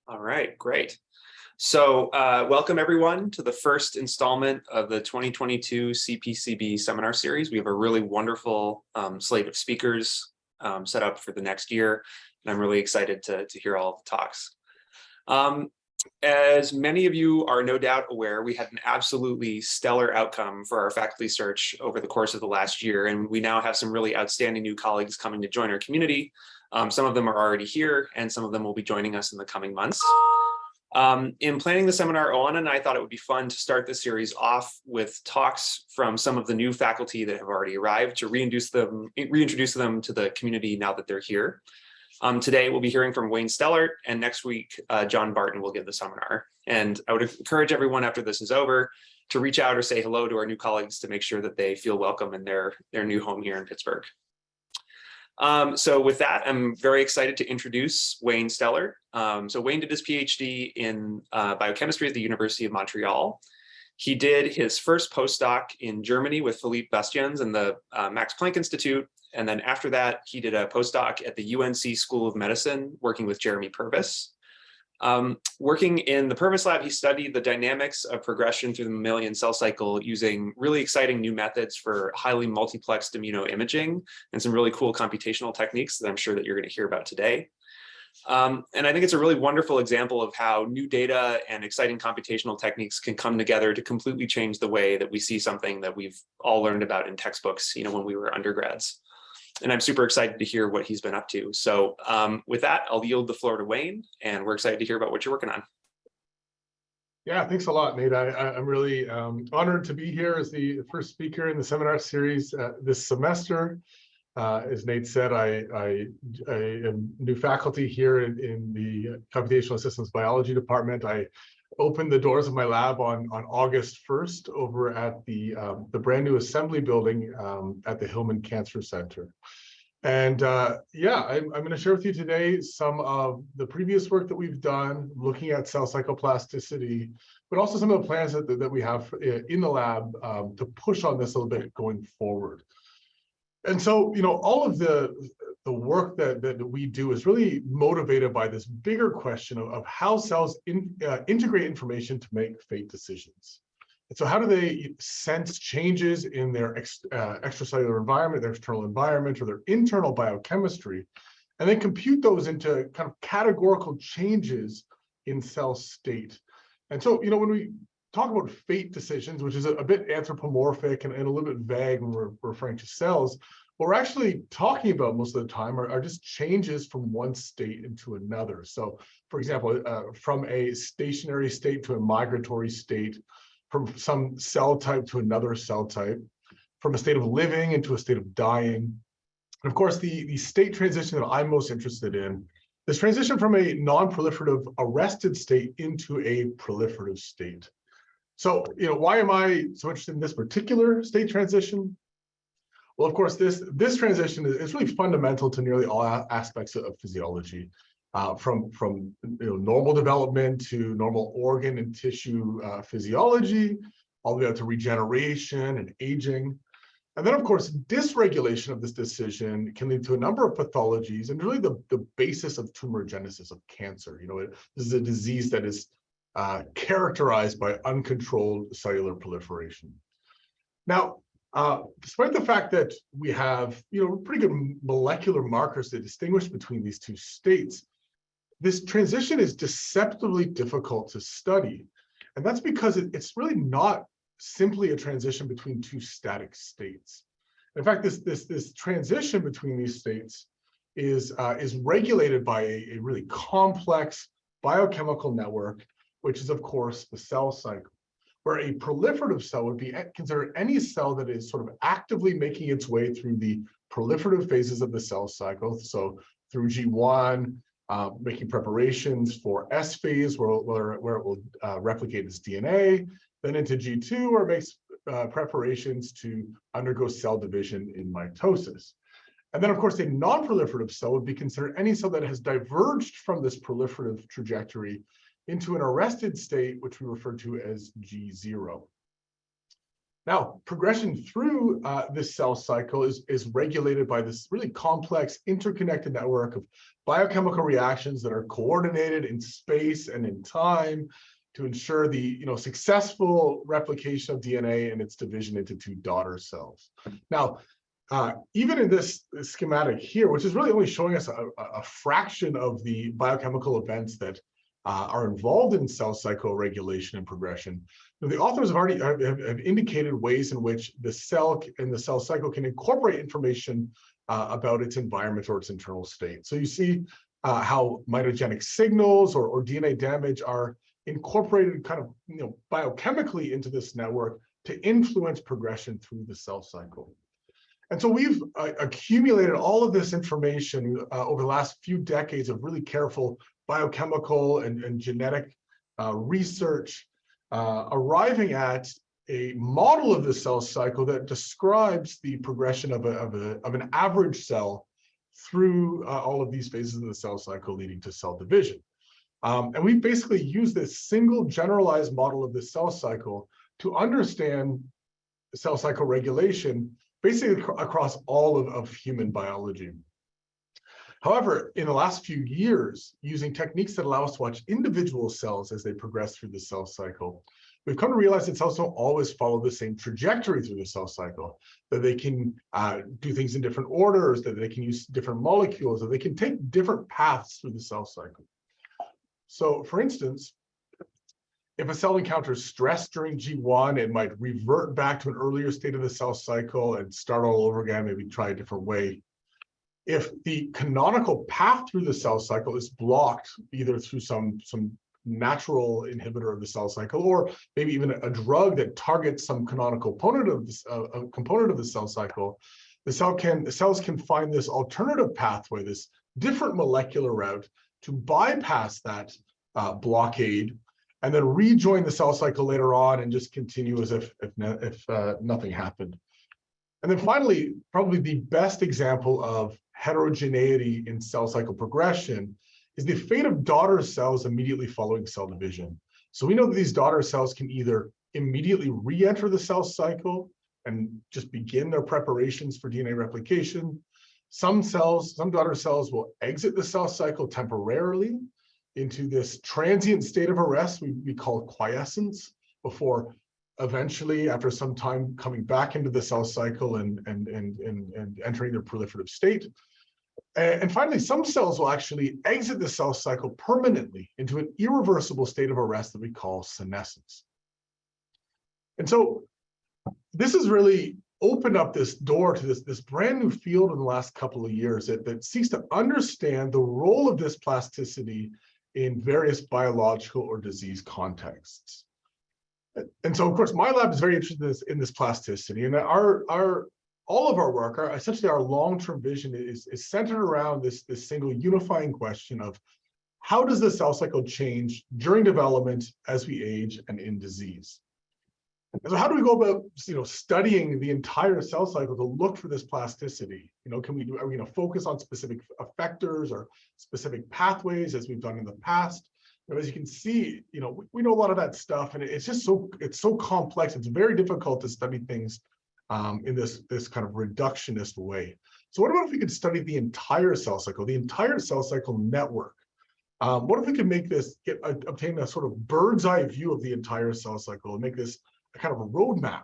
All right, great. So welcome everyone to the first installment of the 2022 CPCB seminar series. We have a really wonderful slate of speakers set up for the next year, and I'm really excited to hear all the talks. As many of you are no doubt aware, we had an absolutely stellar outcome for our faculty search over the course of the last year, and we now have some really outstanding new colleagues coming to join our community. Some of them are already here, and some of them will be joining us in the coming months. In planning the seminar, Oana and I thought it would be fun to start the series off with talks from some of the new faculty that have already arrived to reintroduce them to the community now that they're here. Today, we'll be hearing from Wayne Stallaert, and next week, John Barton will give the seminar. And I would encourage everyone after this is over to reach out or say hello to our new colleagues to make sure that they feel welcome in their new home here in Pittsburgh. So with that, I'm very excited to introduce Wayne Stallaert. So Wayne did his PhD in biochemistry at the University of Montreal. He did his first postdoc in Germany with Philippe Bastiens and the Max Planck Institute. And then after that, he did a postdoc at the UNC School of Medicine, working with Jeremy Purvis. Working in the Purvis lab, he studied the dynamics of progression through the mammalian cell cycle using really exciting new methods for highly multiplexed immunoimaging and some really cool computational techniques that I'm sure that you're going to hear about today. And I think it's a really wonderful example of how new data and exciting computational techniques can come together to completely change the way that we see something that we've all learned about in textbooks, when we were undergrads. And I'm super excited to hear what he's been up to. So with that, I'll yield the floor to Wayne, and we're excited to hear about what you're working on. Yeah, thanks a lot, Nate. I'm really honored to be here as the first speaker in the seminar series this semester. As Nate said, I am new faculty here in the Computational Systems Biology Department. I opened the doors of my lab on August 1st over at the brand new assembly building at the Hillman Cancer Center. And yeah, I'm going to share with you today some of the previous work that we've done looking at cell cycloplasticity, but also some of the plans that we have in the lab to push on this a little bit going forward. And so, all of the work that we do is really motivated by this bigger question of how cells integrate information to make fate decisions. And so how do they sense changes in their extracellular environment, their external environment, or their internal biochemistry, and then compute those into kind of categorical changes in cell state. And so, when we talk about fate decisions, which is a bit anthropomorphic and a little bit vague when we're referring to cells, what we're actually talking about most of the time are just changes from one state into another. So, for example, from a stationary state to a migratory state, from some cell type to another cell type, from a state of living into a state of dying. And of course, the state transition that I'm most interested in, this transition from a non-proliferative arrested state into a proliferative state. So, why am I so interested in this particular state transition? Well, of course, this transition is really fundamental to nearly all aspects of physiology, from normal development to normal organ and tissue physiology, all the way out to regeneration and aging. And then, of course, dysregulation of this decision can lead to a number of pathologies and really the basis of tumorigenesis of cancer. This is a disease that is characterized by uncontrolled cellular proliferation. Now, despite the fact that we have, pretty good molecular markers that distinguish between these two states, this transition is deceptively difficult to study. And that's because it's really not simply a transition between two static states. In fact, this transition between these states is regulated by a really complex biochemical network, which is, of course, the cell cycle, where a proliferative cell would be considered any cell that is sort of actively making its way through the proliferative phases of the cell cycle. So through G1, making preparations for S phase, where it will replicate its DNA, then into G2, where it makes preparations to undergo cell division in mitosis. And then, of course, a non-proliferative cell would be considered any cell that has diverged from this proliferative trajectory into an arrested state, which we refer to as G0. Now, progression through this cell cycle is regulated by this really complex interconnected network of biochemical reactions that are coordinated in space and in time to ensure the successful replication of DNA and its division into two daughter cells. Now, even in this schematic here, which is really only showing us a fraction of the biochemical events that are involved in cell cycle regulation and progression, the authors have already have indicated ways in which the cell and the cell cycle can incorporate information about its environment or its internal state. So you see how mitogenic signals or DNA damage are incorporated kind of biochemically into this network to influence progression through the cell cycle. And so we've accumulated all of this information over the last few decades of really careful biochemical and genetic research, arriving at a model of the cell cycle that describes the progression of an average cell through all of these phases of the cell cycle leading to cell division. And we basically use this single generalized model of the cell cycle to understand cell cycle regulation basically across all of human biology. However, in the last few years, using techniques that allow us to watch individual cells as they progress through the cell cycle, we've come to realize that cells don't always follow the same trajectory through the cell cycle, that they can do things in different orders, that they can use different molecules, that they can take different paths through the cell cycle. So for instance, if a cell encounters stress during G1, it might revert back to an earlier state of the cell cycle and start all over again, maybe try a different way. If the canonical path through the cell cycle is blocked, either through some natural inhibitor of the cell cycle, or maybe even a drug that targets some canonical component of the cell cycle, the cells can find this alternative pathway, this different molecular route to bypass that blockade, and then rejoin the cell cycle later on and just continue as if nothing happened. And then finally, probably the best example of heterogeneity in cell cycle progression is the fate of daughter cells immediately following cell division. So we know that these daughter cells can either immediately re-enter the cell cycle and just begin their preparations for DNA replication. Some daughter cells will exit the cell cycle temporarily into this transient state of arrest we call quiescence, before eventually, after some time, coming back into the cell cycle and entering their proliferative state. And finally, some cells will actually exit the cell cycle permanently into an irreversible state of arrest that we call senescence. And so this has really opened up this door to this brand new field in the last couple of years that seeks to understand the role of this plasticity in various biological or disease contexts. And so, of course, my lab is very interested in this plasticity, and all of our work, essentially our long-term vision is centered around this single unifying question of how does the cell cycle change during development, as we age, and in disease. And so how do we go about studying the entire cell cycle to look for this plasticity? Are we going to focus on specific effectors or specific pathways as we've done in the past? As you can see, we know a lot of that stuff, and it's just so complex. It's very difficult to study things in this kind of reductionist way. So what about if we could study the entire cell cycle, the entire cell cycle network? What if we could obtain a sort of bird's eye view of the entire cell cycle and make this a kind of a roadmap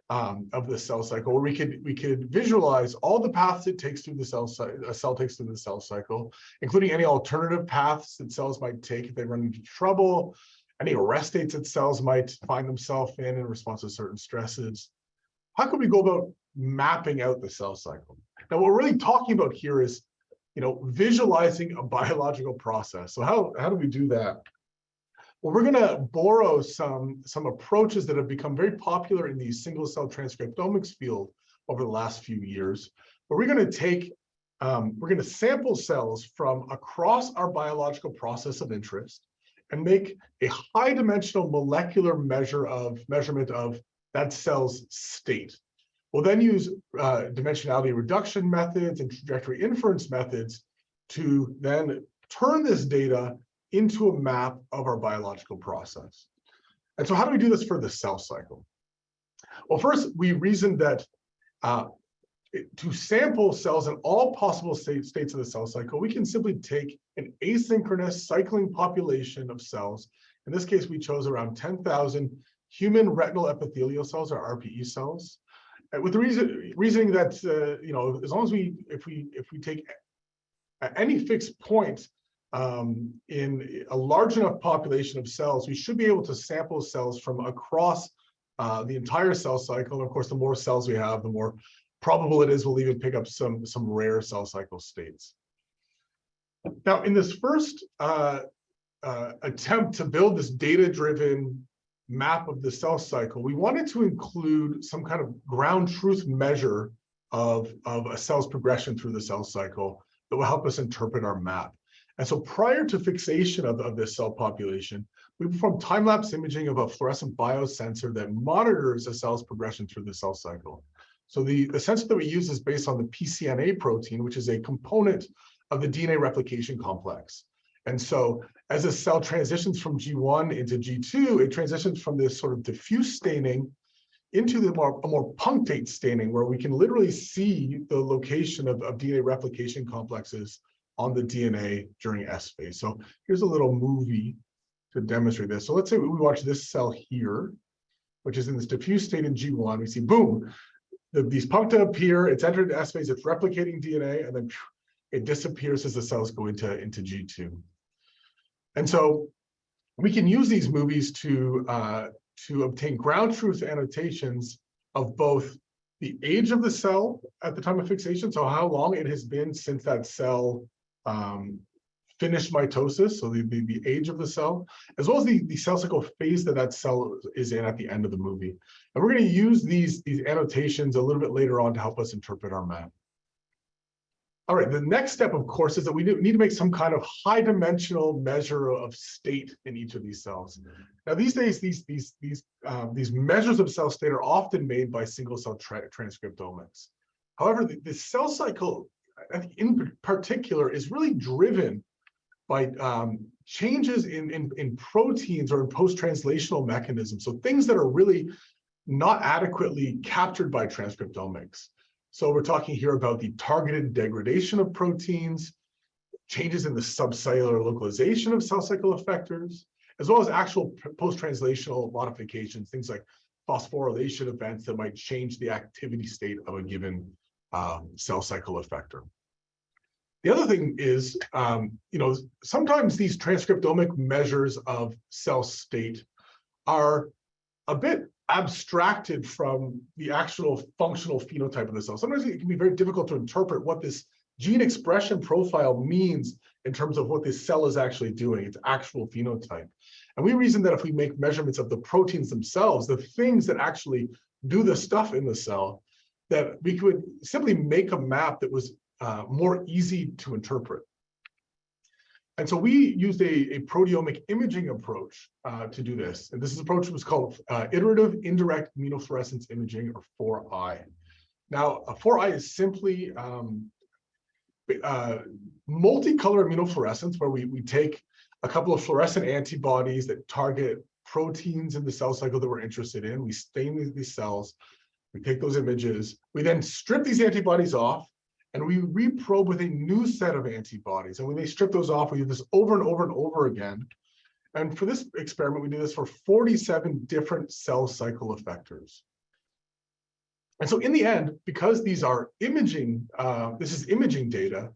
of the cell cycle, where we could visualize all the paths it takes through the a cell takes through the cell cycle, including any alternative paths that cells might take if they run into trouble, any arrest states that cells might find themselves in response to certain stresses. How can we go about mapping out the cell cycle? Now, what we're really talking about here is, visualizing a biological process. So how do we do that? Well, we're going to borrow some approaches that have become very popular in the single-cell transcriptomics field over the last few years. But we're going to sample cells from across our biological process of interest and make a high-dimensional molecular measurement of that cell's state. We'll then use dimensionality reduction methods and trajectory inference methods to then turn this data into a map of our biological process. And so how do we do this for the cell cycle? Well, first, we reasoned that to sample cells in all possible states of the cell cycle, we can simply take an asynchronous cycling population of cells. In this case, we chose around 10,000 human retinal epithelial cells, or RPE cells, with the reasoning that as long as if we take at any fixed point in a large enough population of cells, we should be able to sample cells from across the entire cell cycle. And of course, the more cells we have, the more probable it is we'll even pick up some rare cell cycle states. Now, in this first attempt to build this data-driven map of the cell cycle, we wanted to include some kind of ground truth measure of a cell's progression through the cell cycle that will help us interpret our map. And so prior to fixation of this cell population, we performed time-lapse imaging of a fluorescent biosensor that monitors a cell's progression through the cell cycle. So the sensor that we use is based on the pCNA protein, which is a component of the DNA replication complex. And so as a cell transitions from G1 into G2, it transitions from this sort of diffuse staining into a more punctate staining, where we can literally see the location of DNA replication complexes on the DNA during S phase. So here's a little movie to demonstrate this. So let's say we watch this cell here, which is in this diffuse state in G1. We see, boom, these puncta appear, it's entered S phase, it's replicating DNA, and then it disappears as the cells go into G2. And so we can use these movies to obtain ground truth annotations of both the age of the cell at the time of fixation, so how long it has been since that cell finished mitosis, so the age of the cell, as well as the cell cycle phase that cell is in at the end of the movie. And we're going to use these annotations a little bit later on to help us interpret our map. All right, the next step, of course, is that we need to make some kind of high-dimensional measure of state in each of these cells. Now, these days, these measures of cell state are often made by single-cell transcriptomics. However, the cell cycle, in particular, is really driven by changes in proteins or in post-translational mechanisms. So things that are really not adequately captured by transcriptomics. So we're talking here about the targeted degradation of proteins, changes in the subcellular localization of cell cycle effectors, as well as actual post-translational modifications, things like phosphorylation events that might change the activity state of a given cell cycle effector. The other thing is, sometimes these transcriptomic measures of cell state are a bit abstracted from the actual functional phenotype of the cell. Sometimes it can be very difficult to interpret what this gene expression profile means in terms of what this cell is actually doing, its actual phenotype. And we reason that if we make measurements of the proteins themselves, the things that actually do the stuff in the cell, that we could simply make a map that was more easy to interpret. And so we used a proteomic imaging approach to do this. And this approach was called iterative indirect immunofluorescence imaging, or 4I. Now, 4I is simply multicolor immunofluorescence, where we take a couple of fluorescent antibodies that target proteins in the cell cycle that we're interested in. We stain these cells, we take those images, we then strip these antibodies off, and we reprobe with a new set of antibodies. And when they strip those off, we do this over and over and over again. And for this experiment, we do this for 47 different cell cycle effectors. And so in the end, because these are imaging, this is imaging data,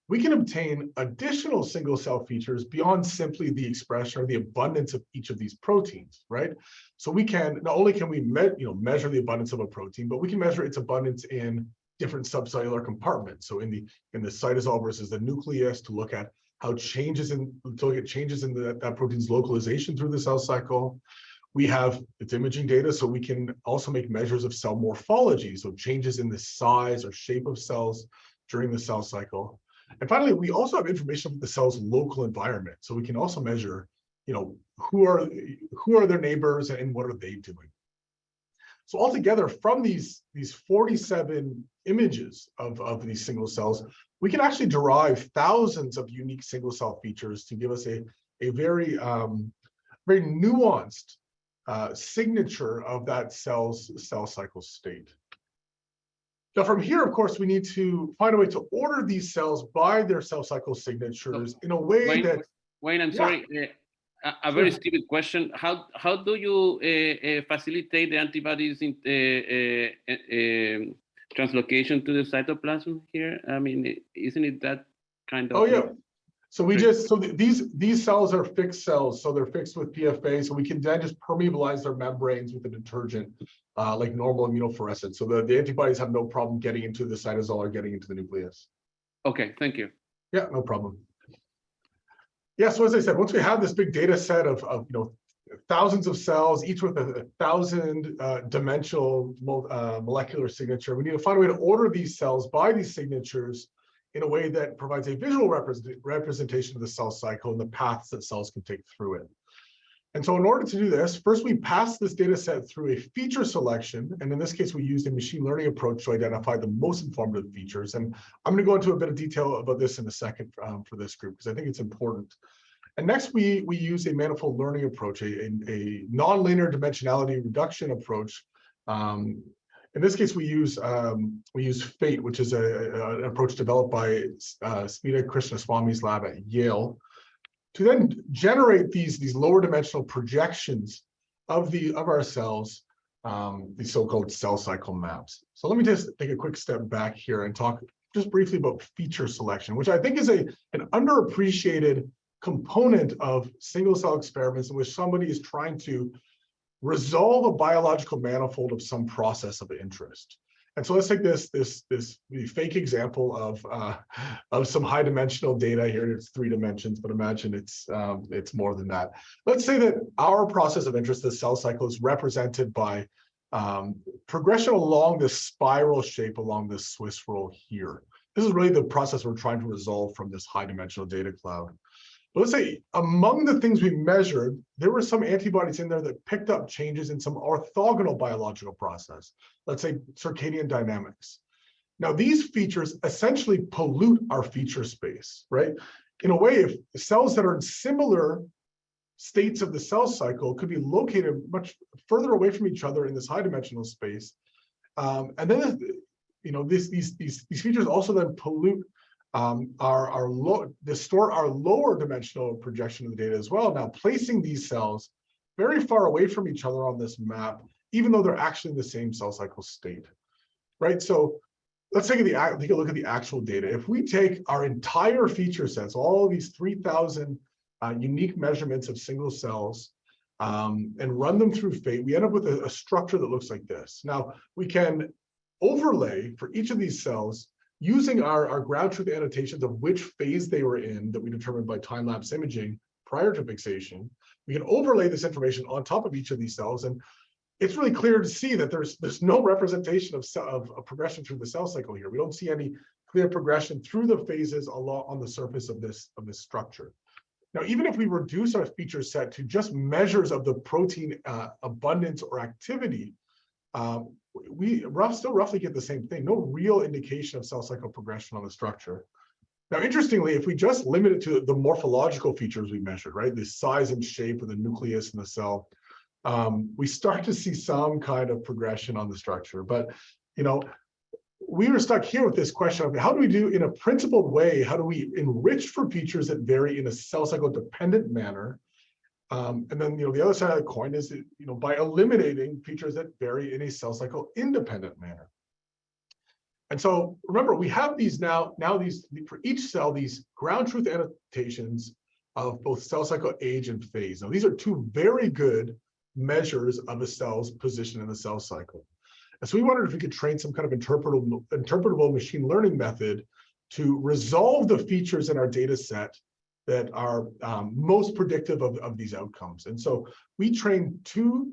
we can obtain additional single cell features beyond simply the expression or the abundance of each of these proteins, right? So we can, not only can we measure the abundance of a protein, but we can measure its abundance in different subcellular compartments. So in the cytosol versus the nucleus, to look at changes in that protein's localization through the cell cycle. We have its imaging data, so we can also make measures of cell morphology, so changes in the size or shape of cells during the cell cycle. And finally, we also have information about the cell's local environment, so we can also measure, who are their neighbors and what are they doing. So altogether, from these 47 images of these single cells, we can actually derive thousands of unique single cell features to give us a very, very nuanced signature of that cell cycle state. Now, from here, of course, we need to find a way to order these cells by their cell cycle signatures in a way Wayne, that. Wayne, I'm Yeah. sorry, a very stupid question. How do you facilitate the antibodies in translocation to the cytoplasm here? I mean, isn't it that kind of? Oh yeah. So we just these cells are fixed cells, so they're fixed with PFA. So we can then just permeabilize their membranes with a detergent, like normal immunofluorescence. So the antibodies have no problem getting into the cytosol or getting into the nucleus. Okay, thank you. Yeah, no problem. Yeah, so as I said, once we have this big data set of thousands of cells, each with a 1,000 dimensional molecular signature, we need to find a way to order these cells by these signatures in a way that provides a visual representation of the cell cycle and the paths that cells can take through it. And so in order to do this, first we pass this data set through a feature selection. And in this case, we used a machine learning approach to identify the most informative features. And I'm going to go into a bit of detail about this in a second for this group, because I think it's important. And next, we use a manifold learning approach, a nonlinear dimensionality reduction approach. In this case, we use FATE, which is an approach developed by Smita Krishnaswamy's lab at Yale, to then generate these lower dimensional projections of our cells, these so-called cell cycle maps. So let me just take a quick step back here and talk just briefly about feature selection, which I think is an underappreciated component of single cell experiments in which somebody is trying to resolve a biological manifold of some process of interest. And so let's take this fake example of some high dimensional data here. It's 3 dimensions, but imagine it's more than that. Let's say that our process of interest, the cell cycle, is represented by progression along this spiral shape along this Swiss roll here. This is really the process we're trying to resolve from this high dimensional data cloud. But let's say among the things we measured, there were some antibodies in there that picked up changes in some orthogonal biological process, let's say circadian dynamics. Now, these features essentially pollute our feature space, right? In a way, if cells that are in similar states of the cell cycle could be located much further away from each other in this high dimensional space. And then, these features also then pollute distort our lower dimensional projection of the data as well. Now, placing these cells very far away from each other on this map, even though they're actually in the same cell cycle state, right? So let's take a look at the actual data. If we take our entire feature sets, all of these 3,000 unique measurements of single cells, and run them through FATE, we end up with a structure that looks like this. Now, we can overlay for each of these cells using our ground truth annotations of which phase they were in that we determined by time-lapse imaging prior to fixation. We can overlay this information on top of each of these cells, and it's really clear to see that there's no representation of progression through the cell cycle here. We don't see any clear progression through the phases on the surface of this structure. Now, even if we reduce our feature set to just measures of the protein abundance or activity, we still roughly get the same thing. No real indication of cell cycle progression on the structure. Now, interestingly, if we just limit it to the morphological features we measured, right, the size and shape of the nucleus in the cell, we start to see some kind of progression on the structure. But, we were stuck here with this question of how do we do in a principled way, how do we enrich for features that vary in a cell cycle dependent manner? And then, the other side of the coin is, by eliminating features that vary in a cell cycle independent manner. And so remember, we have these now these for each cell, these ground truth annotations of both cell cycle age and phase. Now, these are 2 very good measures of a cell's position in the cell cycle. And so we wondered if we could train some kind of interpretable machine learning method to resolve the features in our data set that are most predictive of these outcomes. And so we trained 2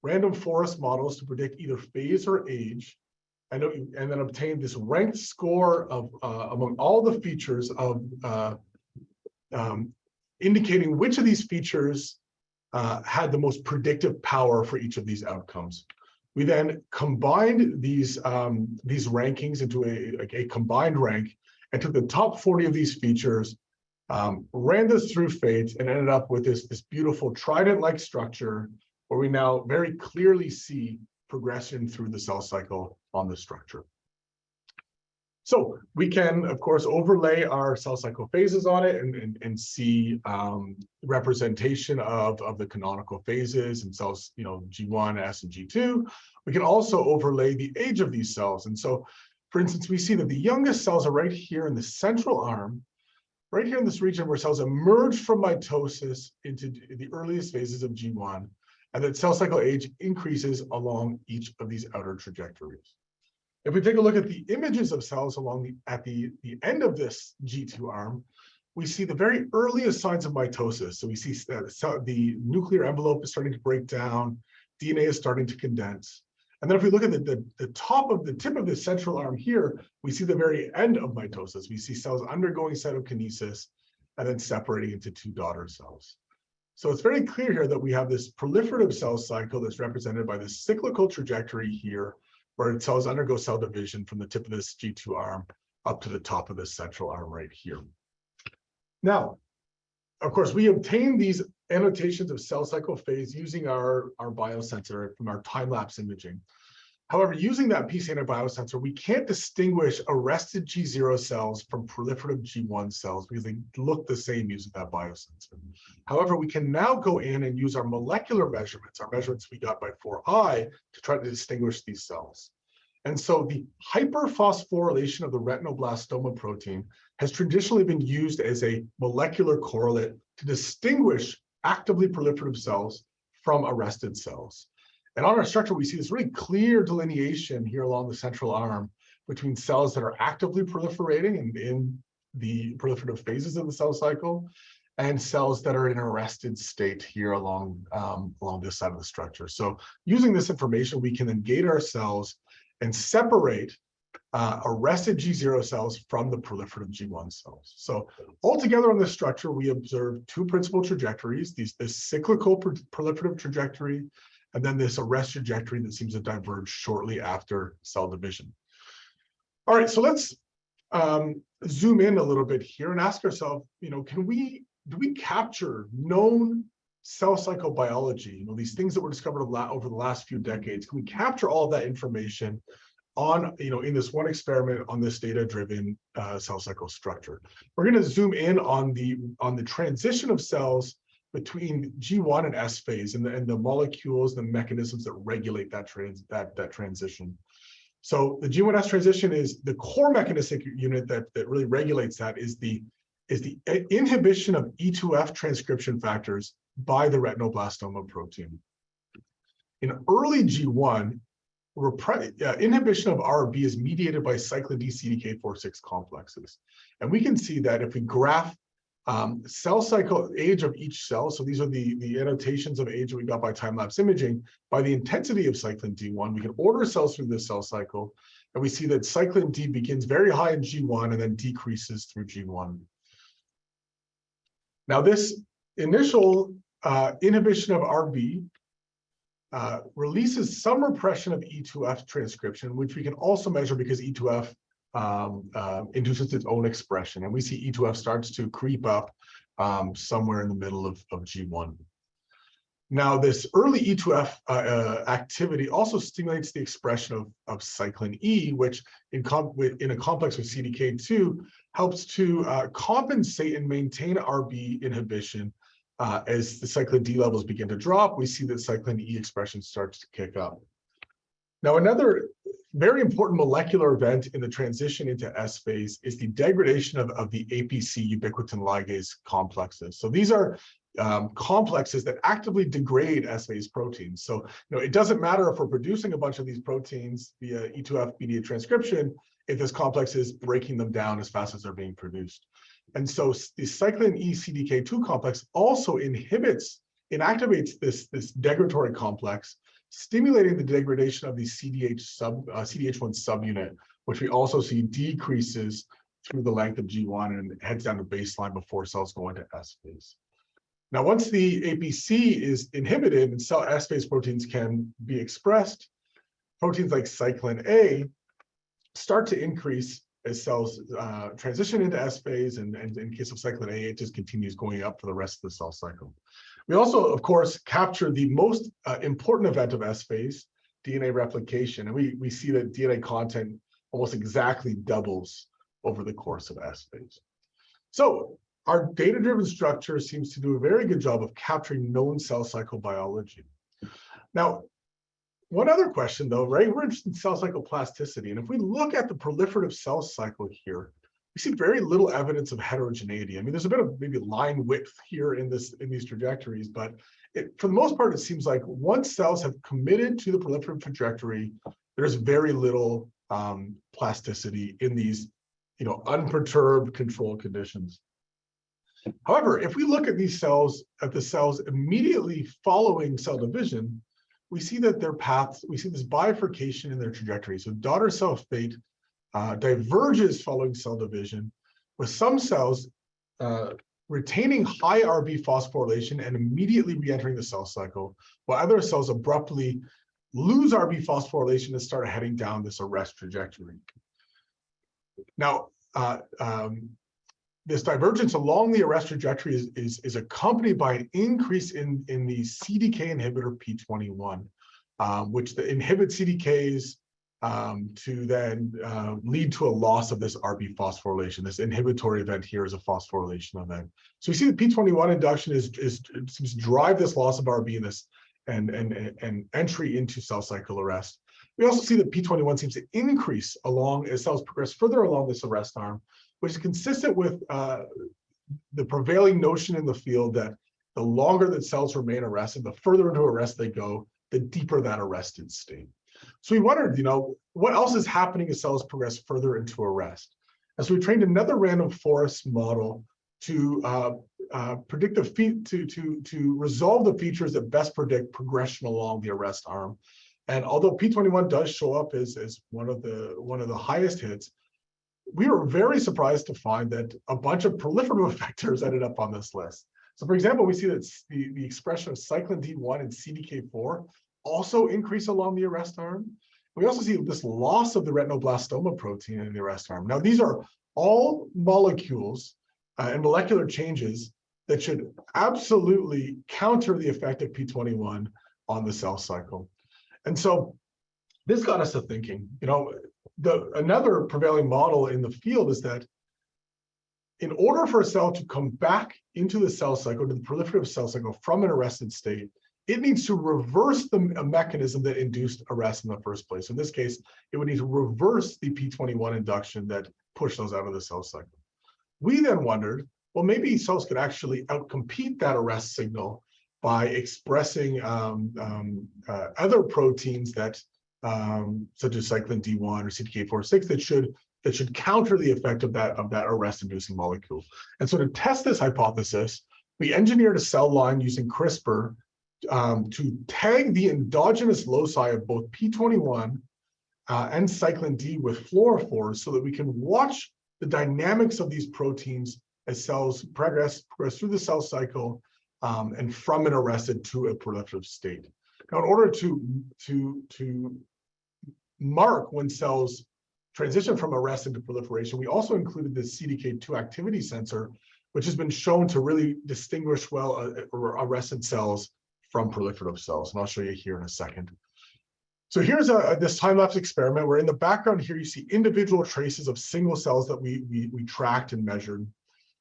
random forest models to predict either phase or age, and then obtained this ranked score of among all the features of indicating which of these features had the most predictive power for each of these outcomes. We then combined these rankings into a combined rank and took the top 40 of these features, ran this through FATE, and ended up with this beautiful trident-like structure where we now very clearly see progression through the cell cycle on the structure. So we can, of course, overlay our cell cycle phases on it and see representation of the canonical phases and cells, G1, S, and G2. We can also overlay the age of these cells. And so, for instance, we see that the youngest cells are right here in the central arm, right here in this region where cells emerge from mitosis into the earliest phases of G1, and that cell cycle age increases along each of these outer trajectories. If we take a look at the images of cells at the end of this G2 arm, we see the very earliest signs of mitosis. So we see the nuclear envelope is starting to break down, DNA is starting to condense. And then if we look at the tip of the central arm here, we see the very end of mitosis. We see cells undergoing cytokinesis and then separating into two daughter cells. So it's very clear here that we have this proliferative cell cycle that's represented by this cyclical trajectory here, where cells undergo cell division from the tip of this G2 arm up to the top of this central arm right here. Now, of course, we obtain these annotations of cell cycle phase using our biosensor from our time-lapse imaging. However, using that PCNA biosensor, we can't distinguish arrested G0 cells from proliferative G1 cells because they look the same using that biosensor. However, we can now go in and use our molecular measurements, our measurements we got by 4i, to try to distinguish these cells. And so the hyperphosphorylation of the retinoblastoma protein has traditionally been used as a molecular correlate to distinguish actively proliferative cells from arrested cells. And on our structure, we see this really clear delineation here along the central arm between cells that are actively proliferating and in the proliferative phases of the cell cycle, and cells that are in an arrested state here along this side of the structure. So using this information, we can then gate our cells and separate arrested G0 cells from the proliferative G1 cells. So altogether on this structure, we observe two principal trajectories, this cyclical proliferative trajectory, and then this arrest trajectory that seems to diverge shortly after cell division. All right, so let's zoom in a little bit here and ask ourselves, do we capture known cell cycle biology, these things that were discovered over the last few decades? Can we capture all of that information on, in this one experiment on this data-driven cell cycle structure? We're going to zoom in on the transition of cells between G1 and S phase and the molecules, the mechanisms that regulate that transition. So the G1S transition is the core mechanistic unit that really regulates that is the inhibition of E2F transcription factors by the retinoblastoma protein. In early G1, inhibition of RB is mediated by cyclin D CDK4/6 complexes. And we can see that if we graph cell cycle age of each cell, so these are the annotations of age that we got by time-lapse imaging, by the intensity of cyclin D1, we can order cells through this cell cycle, and we see that cyclin D begins very high in G1 and then decreases through G1. Now this initial inhibition of RB releases some repression of E2F transcription, which we can also measure because E2F induces its own expression. And we see E2F starts to creep up somewhere in the middle of G1. Now, this early E2F activity also stimulates the expression of cyclin E, which in a complex with CDK2 helps to compensate and maintain RB inhibition. As the cyclin D levels begin to drop, we see that cyclin E expression starts to kick up. Now, another very important molecular event in the transition into S phase is the degradation of the APC ubiquitin ligase complexes. So these are complexes that actively degrade S phase proteins. So it doesn't matter if we're producing a bunch of these proteins via E2F mediated transcription if this complex is breaking them down as fast as they're being produced. And so the cyclin E CDK2 complex also inactivates this degradatory complex, stimulating the degradation of the CDH1 subunit, which we also see decreases through the length of G1 and heads down to baseline before cells go into S phase. Now, once the APC is inhibited and S phase proteins can be expressed, proteins like cyclin A start to increase as cells transition into S phase, and in case of cyclin A, it just continues going up for the rest of the cell cycle. We also, of course, capture the most important event of S phase, DNA replication. And we see that DNA content almost exactly doubles over the course of S phase. So our data-driven structure seems to do a very good job of capturing known cell cycle biology. Now, one other question though, right? We're interested in cell cycle plasticity. And if we look at the proliferative cell cycle here, we see very little evidence of heterogeneity. I mean, there's a bit of maybe line width here in these trajectories, but for the most part, it seems like once cells have committed to the proliferative trajectory, there's very little plasticity in these, unperturbed control conditions. However, if we look at these cells, at the cells immediately following cell division, we see that their paths, we see this bifurcation in their trajectory. So daughter cell fate diverges following cell division, with some cells retaining high RB phosphorylation and immediately re-entering the cell cycle, while other cells abruptly lose RB phosphorylation and start heading down this arrest trajectory. Now, this divergence along the arrest trajectory is accompanied by an increase in the CDK inhibitor P21, which inhibits CDKs to then lead to a loss of this RB phosphorylation. This inhibitory event here is a phosphorylation event. So we see the P21 induction seems to drive this loss of RB in this and entry into cell cycle arrest. We also see that P21 seems to increase along as cells progress further along this arrest arm, which is consistent with the prevailing notion in the field that the longer that cells remain arrested, the further into arrest they go, the deeper that arrested state. So we wondered, what else is happening as cells progress further into arrest? And so we trained another random forest model to predict to resolve the features that best predict progression along the arrest arm. And although P21 does show up as one of the highest hits, we were very surprised to find that a bunch of proliferative effectors ended up on this list. So for example, we see that the expression of cyclin D1 and CDK4 also increase along the arrest arm. We also see this loss of the retinoblastoma protein in the arrest arm. Now, these are all molecules and molecular changes that should absolutely counter the effect of P21 on the cell cycle. And so this got us to thinking, another prevailing model in the field is that in order for a cell to come back into the cell cycle, to the proliferative cell cycle from an arrested state, it needs to reverse the mechanism that induced arrest in the first place. In this case, it would need to reverse the P21 induction that pushed those out of the cell cycle. We then wondered, well, maybe cells could actually outcompete that arrest signal by expressing other proteins that such as cyclin D1 or CDK4/6 that should counter the effect of that arrest-inducing molecule. And so to test this hypothesis, we engineered a cell line using CRISPR to tag the endogenous loci of both P21 and cyclin D with fluorophores so that we can watch the dynamics of these proteins as cells progress through the cell cycle and from an arrested to a proliferative state. Now, in order to mark when cells transition from arrested to proliferation, we also included the CDK2 activity sensor, which has been shown to really distinguish well arrested cells from proliferative cells. And I'll show you here in a second. So here's this time-lapse experiment where in the background here, you see individual traces of single cells that we tracked and measured.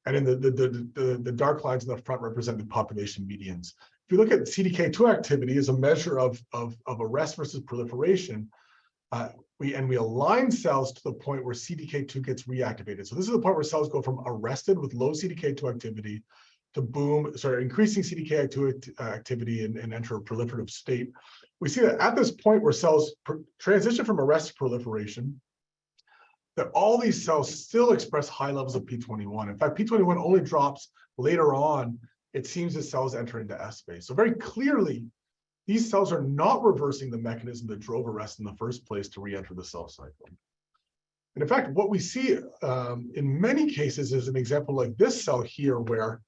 And in the dark lines in the front represent the population medians. If you look at CDK2 activity as a measure of arrest versus proliferation, we align cells to the point where CDK2 gets reactivated. So this is the point where cells go from arrested with low CDK2 activity to increasing CDK2 activity and enter a proliferative state. We see that at this point where cells transition from arrest to proliferation, that all these cells still express high levels of P21. In fact, P21 only drops later on, it seems, as cells enter into S phase. So very clearly, these cells are not reversing the mechanism that drove arrest in the first place to re-enter the cell cycle. And in fact, what we see in many cases is an example like this cell here, where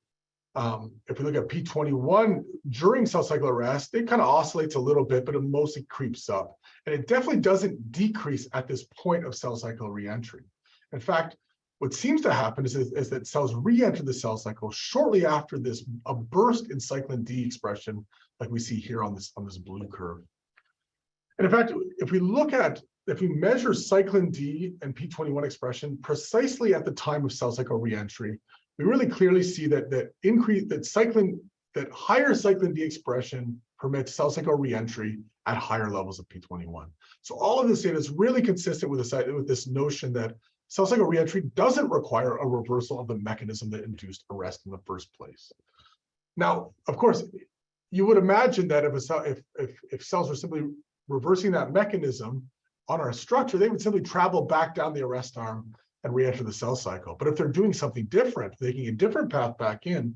if we look at P21 during cell cycle arrest, it kind of oscillates a little bit, but it mostly creeps up. And it definitely doesn't decrease at this point of cell cycle reentry. In fact, what seems to happen is that cells re-enter the cell cycle shortly after a burst in cyclin D expression, like we see here on this blue curve. And in fact, if we measure cyclin D and P21 expression precisely at the time of cell cycle reentry, we really clearly see that higher cyclin D expression permits cell cycle reentry at higher levels of P21. So all of this data is really consistent with this notion that cell cycle reentry doesn't require a reversal of the mechanism that induced arrest in the first place. Now, of course, you would imagine that if cells are simply reversing that mechanism on our structure, they would simply travel back down the arrest arm and re-enter the cell cycle. But if they're doing something different, taking a different path back in,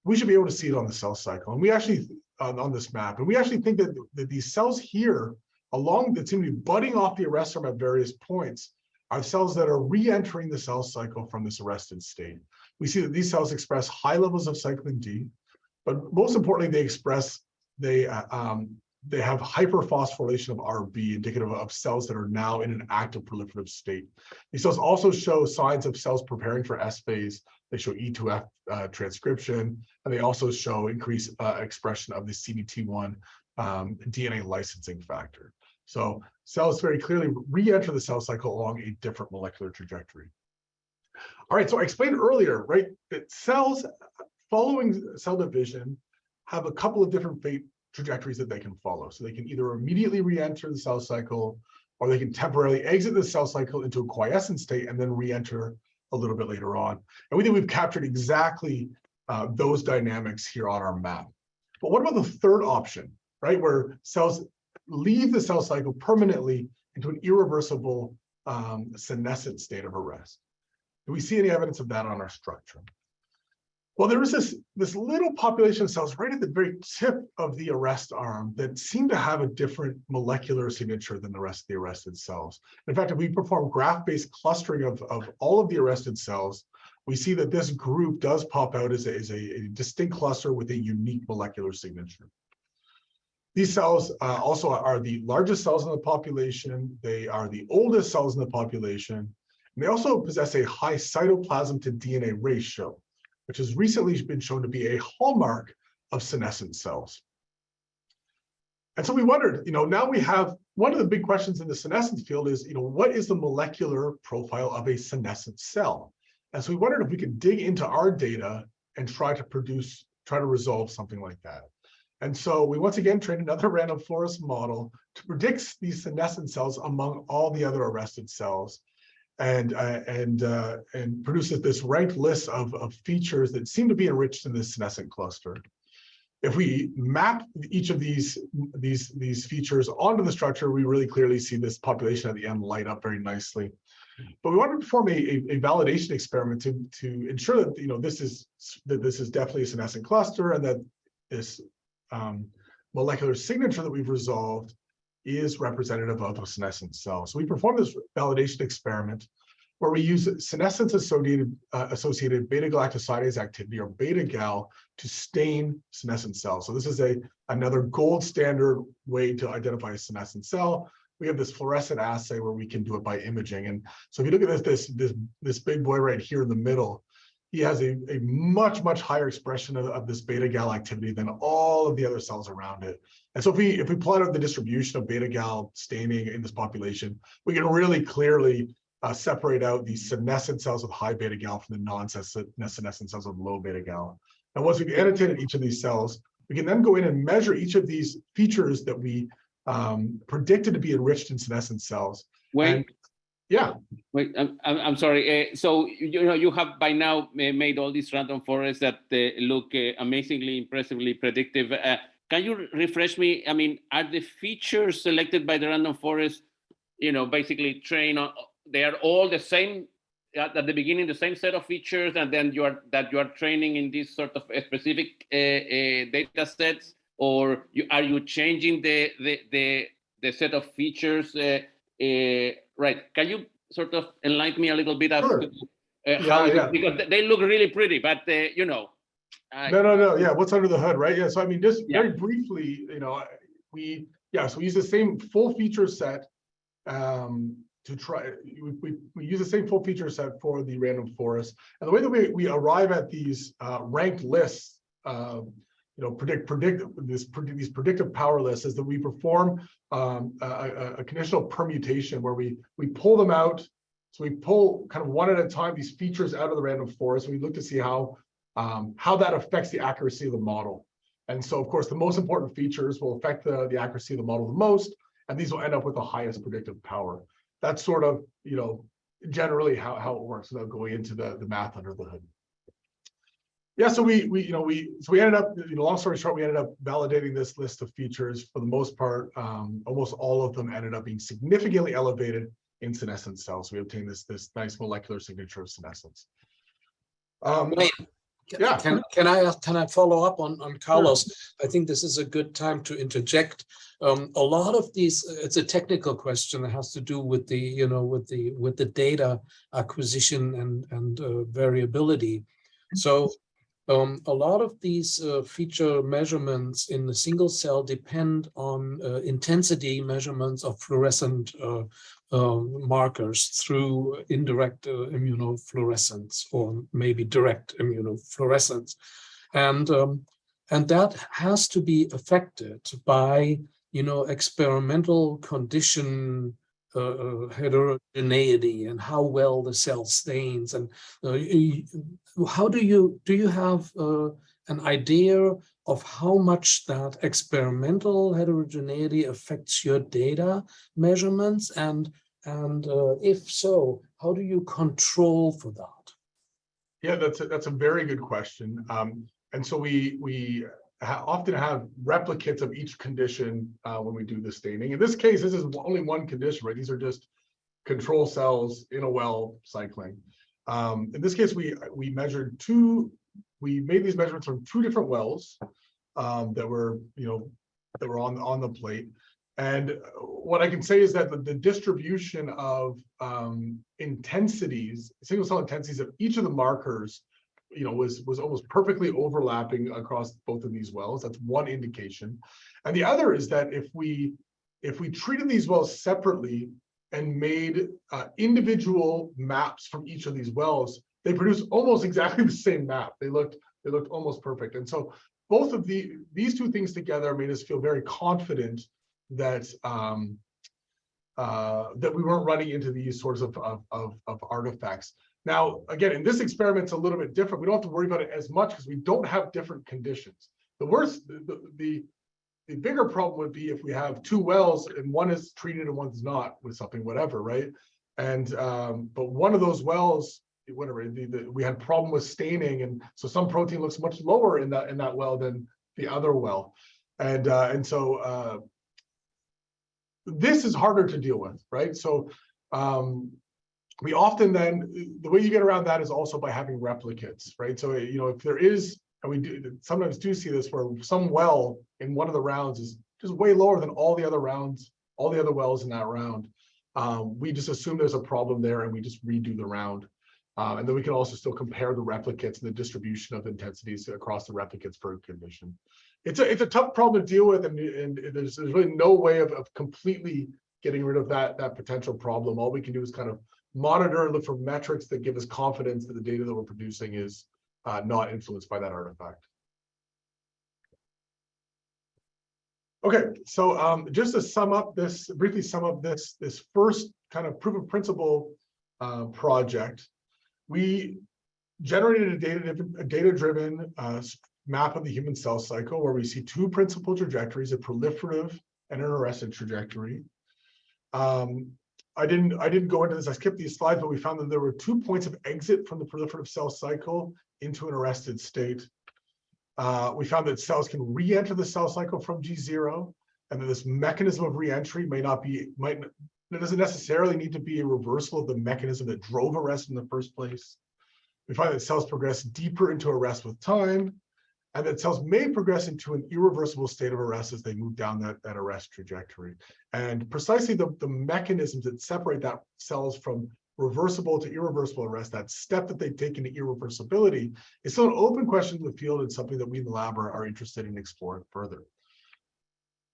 we should be able to see it on the cell cycle. And we actually, on this map, and we actually think that these cells here, that seem to be budding off the arrest arm at various points, are cells that are re-entering the cell cycle from this arrested state. We see that these cells express high levels of cyclin D, but most importantly, they have hyperphosphorylation of RB, indicative of cells that are now in an active proliferative state. These cells also show signs of cells preparing for S phase. They show E2F transcription, and they also show increased expression of the CDT1 DNA licensing factor. So cells very clearly re-enter the cell cycle along a different molecular trajectory. All right, so I explained earlier, right, that cells following cell division have a couple of different fate trajectories that they can follow. So they can either immediately re-enter the cell cycle, or they can temporarily exit the cell cycle into a quiescent state and then re-enter a little bit later on. And we think we've captured exactly those dynamics here on our map. But what about the third option, right, where cells leave the cell cycle permanently into an irreversible senescent state of arrest? Do we see any evidence of that on our structure? Well, there was this little population of cells right at the very tip of the arrest arm that seemed to have a different molecular signature than the rest of the arrested cells. In fact, if we perform graph-based clustering of all of the arrested cells, we see that this group does pop out as a distinct cluster with a unique molecular signature. These cells also are the largest cells in the population. They are the oldest cells in the population. And they also possess a high cytoplasm to DNA ratio, which has recently been shown to be a hallmark of senescent cells. And so we wondered, now we have, one of the big questions in the senescence field is, what is the molecular profile of a senescent cell? And so we wondered if we could dig into our data and try to resolve something like that. And so we once again trained another random forest model to predict these senescent cells among all the other arrested cells, and produces this ranked list of features that seem to be enriched in this senescent cluster. If we map each of these features onto the structure, we really clearly see this population at the end light up very nicely. But we wanted to perform a validation experiment to ensure that this is definitely a senescent cluster, and that this molecular signature that we've resolved is representative of a senescent cell. So we performed this validation experiment where we use senescence-associated beta-galactosidase activity, or beta-gal, to stain senescent cells. So this is another gold standard way to identify a senescent cell. We have this fluorescent assay where we can do it by imaging. And so if you look at this big boy right here in the middle, he has a much, much higher expression of this beta-gal activity than all of the other cells around it. And so if we plot out the distribution of beta-gal staining in this population, we can really clearly separate out the senescent cells with high beta-gal from the non-senescent cells with low beta-gal. And once we've annotated each of these cells, we can then go in and measure each of these features that we predicted to be enriched in senescent cells. Yeah. Wait, I'm sorry. So you have by now made all these random forests that look amazingly, impressively predictive. Can you refresh me? I mean, are the features selected by the random forest, basically trained on? They are all the same at the beginning, the same set of features, and then you are training in this sort of specific data sets, or are you changing the set of features? Right. Can you sort of enlighten me a little bit as to how because they look really pretty, but No. Yeah. What's under the hood, right? Yeah. So I mean, just very briefly, we use the same full feature set try, we use the same full feature set for the random forest. And the way that we arrive at these ranked lists, these predictive power lists, is that we perform a conditional permutation where we pull them out. So we pull kind of one at a time these features out of the random forest, and we look to see how that affects the accuracy of the model. And so, of course, the most important features will affect the accuracy of the model the most, and these will end up with the highest predictive power. That's sort of, generally how it works without going into the math under the hood. Yeah, so we ended up, long story short, we ended up validating this list of features. For the most part, almost all of them ended up being significantly elevated in senescent cells. We obtained this nice molecular signature of senescence. Yeah. Can I follow up on Carlos? Sure. I think this is a good time to interject. A lot of these, it's a technical question that has to do with the with the data acquisition and variability. So a lot of these feature measurements in the single cell depend on intensity measurements of fluorescent markers through indirect immunofluorescence or maybe direct immunofluorescence, and that has to be affected by experimental condition heterogeneity and how well the cell stains. And how do you have an idea of how much that experimental heterogeneity affects your data measurements, and if so, how do you control for that? Yeah, that's a very good question. And so we often have replicates of each condition when we do the staining. In this case, this is only one condition, right? These are just control cells in a well cycling. In this case, we made these measurements from 2 different wells that were on the plate. And what I can say is that the distribution of intensities, single cell intensities of each of the markers, was almost perfectly overlapping across both of these wells. That's one indication. And the other is that if we treated these wells separately and made individual maps from each of these wells, they produce almost exactly the same map. They looked almost perfect. And so both of these 2 things together made us feel very confident that that we weren't running into these sorts of artifacts. Now, again, in this experiment, it's a little bit different. We don't have to worry about it as much because we don't have different conditions. The bigger problem would be if we have 2 wells and one is treated and one's not with something, whatever, right? And but one of those wells, whatever, we had a problem with staining, and so some protein looks much lower in that well than the other well, and so this is harder to deal with, right? So we often then, the way you get around that is also by having replicates, right? So, if there is, and we sometimes do see this, where some well in one of the rounds is just way lower than all the other rounds, all the other wells in that round, we just assume there's a problem there and we just redo the round. And then we can also still compare the replicates and the distribution of intensities across the replicates per condition. It's a tough problem to deal with, and there's really no way of completely getting rid of that potential problem. All we can do is kind of monitor and look for metrics that give us confidence that the data that we're producing is not influenced by that artifact. Okay, so just to briefly sum up this first kind of proof of principle project, we generated a data-driven map of the human cell cycle where we see 2 principal trajectories, a proliferative and an arrested trajectory. I didn't go into this, I skipped these slides, but we found that there were 2 points of exit from the proliferative cell cycle into an arrested state. We found that cells can re-enter the cell cycle from G0, and that this mechanism of re-entry it doesn't necessarily need to be a reversal of the mechanism that drove arrest in the first place. We find that cells progress deeper into arrest with time, and that cells may progress into an irreversible state of arrest as they move down that arrest trajectory. And precisely the mechanisms that separate that cells from reversible to irreversible arrest, that step that they take into irreversibility, is still an open question in the field and something that we in the lab are interested in exploring further.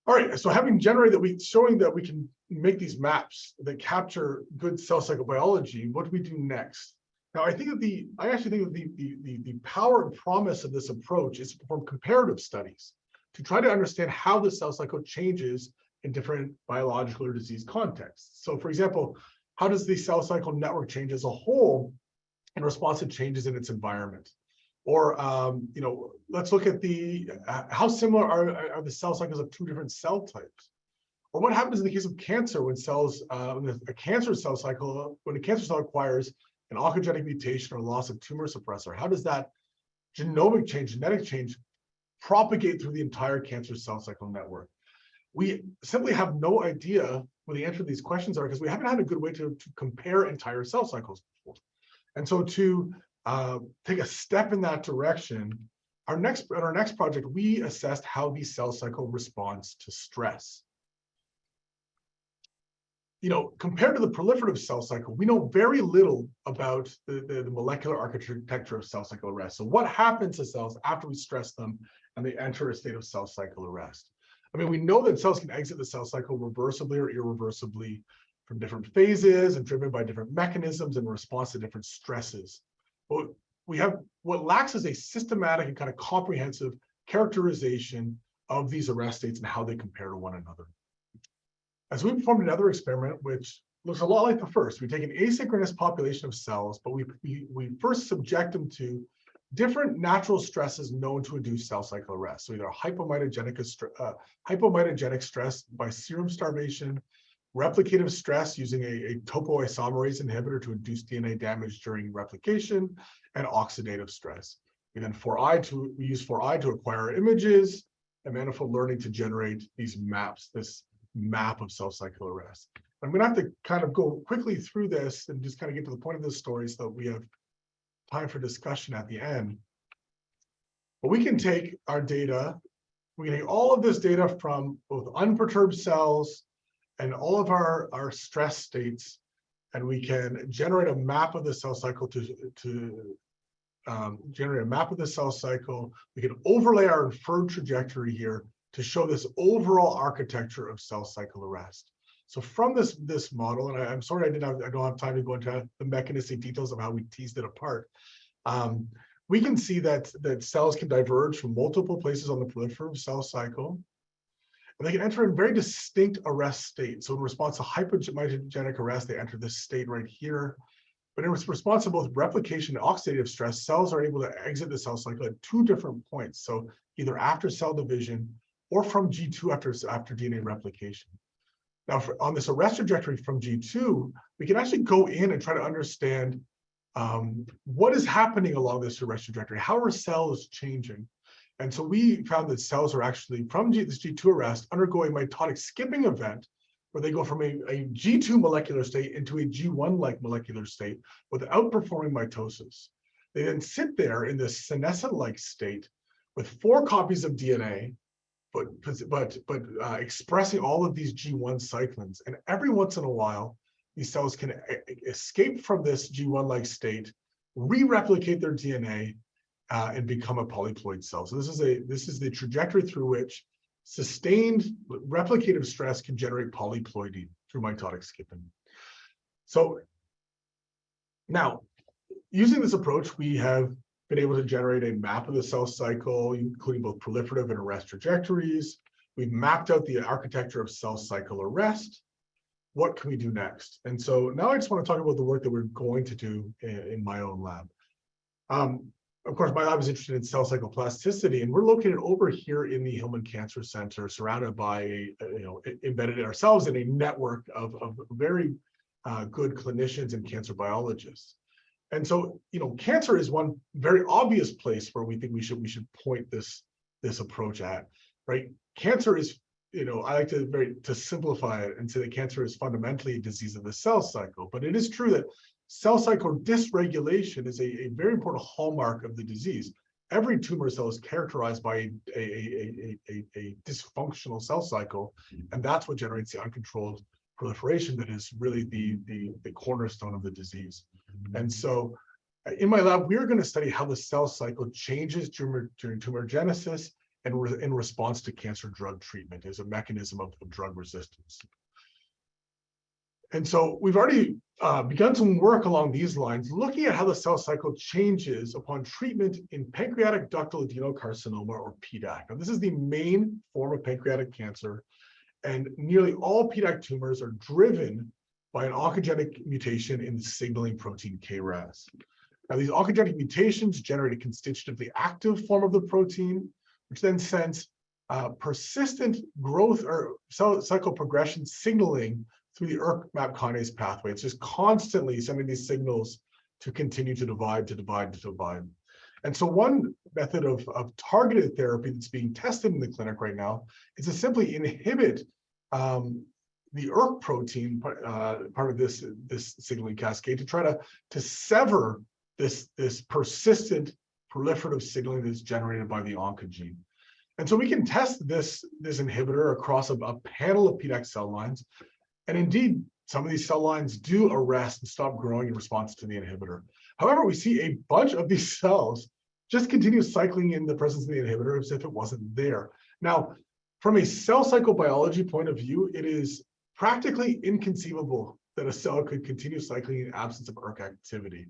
All right, so having generated that, showing that we can make these maps that capture good cell cycle biology, what do we do next? Now, I actually think that the power and promise of this approach is to perform comparative studies to try to understand how the cell cycle changes in different biological or disease contexts. So, for example, how does the cell cycle network change as a whole in response to changes in its environment? Or, let's look at how similar are the cell cycles of two different cell types? Or what happens in the case of cancer when a cancer cell acquires an oncogenic mutation or loss of tumor suppressor? How does that genetic change propagate through the entire cancer cell cycle network? We simply have no idea what the answer to these questions are because we haven't had a good way to compare entire cell cycles before. And so to take a step in that direction, on our next project, we assessed how the cell cycle responds to stress. Compared to the proliferative cell cycle, we know very little about the molecular architecture of cell cycle arrest. So what happens to cells after we stress them and they enter a state of cell cycle arrest? I mean, we know that cells can exit the cell cycle reversibly or irreversibly from different phases and driven by different mechanisms in response to different stresses. But what lacks is a systematic and kind of comprehensive characterization of these arrest states and how they compare to one another. As we performed another experiment, which looks a lot like the first, we take an asynchronous population of cells, but we first subject them to different natural stresses known to induce cell cycle arrest. So either hypomitogenic stress by serum starvation, replicative stress using a topoisomerase inhibitor to induce DNA damage during replication, and oxidative stress. We use 4i to acquire images and manifold learning to generate these maps, this map of cell cycle arrest. I'm going to have to kind of go quickly through this and just kind of get to the point of this story so that we have time for discussion at the end. But we can take our data, we can take all of this data from both unperturbed cells and all of our stress states, and we can generate a map of the cell cycle generate a map of the cell cycle. We can overlay our inferred trajectory here to show this overall architecture of cell cycle arrest. So from this model, and I'm sorry I don't have time to go into the mechanistic details of how we teased it apart. We can see that cells can diverge from multiple places on the proliferative cell cycle, and they can enter in very distinct arrest states. So in response to hypomitogenic arrest, they enter this state right here. But in response to both replication and oxidative stress, cells are able to exit the cell cycle at two different points. So either after cell division or from G2 after DNA replication. Now, on this arrest trajectory from G2, we can actually go in and try to understand what is happening along this arrest trajectory. How are cells changing? And so we found that cells are actually, from this G2 arrest, undergoing mitotic skipping event, where they go from a G2 molecular state into a G1-like molecular state without performing mitosis. They then sit there in this senescent-like state with 4 copies of DNA, but expressing all of these G1 cyclins. And every once in a while, these cells can escape from this G1-like state, re-replicate their DNA, and become a polyploid cell. So this is the trajectory through which sustained replicative stress can generate polyploidy through mitotic skipping. So now, using this approach, we have been able to generate a map of the cell cycle, including both proliferative and arrest trajectories. We've mapped out the architecture of cell cycle arrest. What can we do next? And so now I just want to talk about the work that we're going to do in my own lab. Of course, my lab is interested in cell cycle plasticity, and we're located over here in the Hillman Cancer Center, surrounded by, embedded ourselves in a network of very good clinicians and cancer biologists. And so, cancer is one very obvious place where we think we should point this approach at, right? Cancer is, I like to simplify it and say that cancer is fundamentally a disease of the cell cycle, but it is true that cell cycle dysregulation is a very important hallmark of the disease. Every tumor cell is characterized by a dysfunctional cell cycle, and that's what generates the uncontrolled proliferation that is really the cornerstone of the disease. And so in my lab, we're going to study how the cell cycle changes during tumorigenesis in response to cancer drug treatment as a mechanism of drug resistance. And so we've already begun some work along these lines, looking at how the cell cycle changes upon treatment in pancreatic ductal adenocarcinoma, or PDAC. Now, this is the main form of pancreatic cancer, and nearly all PDAC tumors are driven by an oncogenic mutation in the signaling protein KRAS. Now, these oncogenic mutations generate a constitutively active form of the protein, which then sends persistent growth or cell cycle progression signaling through the ERK-MAP kinase pathway. It's just constantly sending these signals to continue to divide, to divide, to divide. And so one method of targeted therapy that's being tested in the clinic right now is to simply inhibit the ERK protein, part of this signaling cascade, to try to sever this persistent proliferative signaling that's generated by the oncogene. And so we can test this inhibitor across a panel of PDAC cell lines. And indeed, some of these cell lines do arrest and stop growing in response to the inhibitor. However, we see a bunch of these cells just continue cycling in the presence of the inhibitor as if it wasn't there. Now, from a cell cycle biology point of view, it is practically inconceivable that a cell could continue cycling in absence of ERK activity.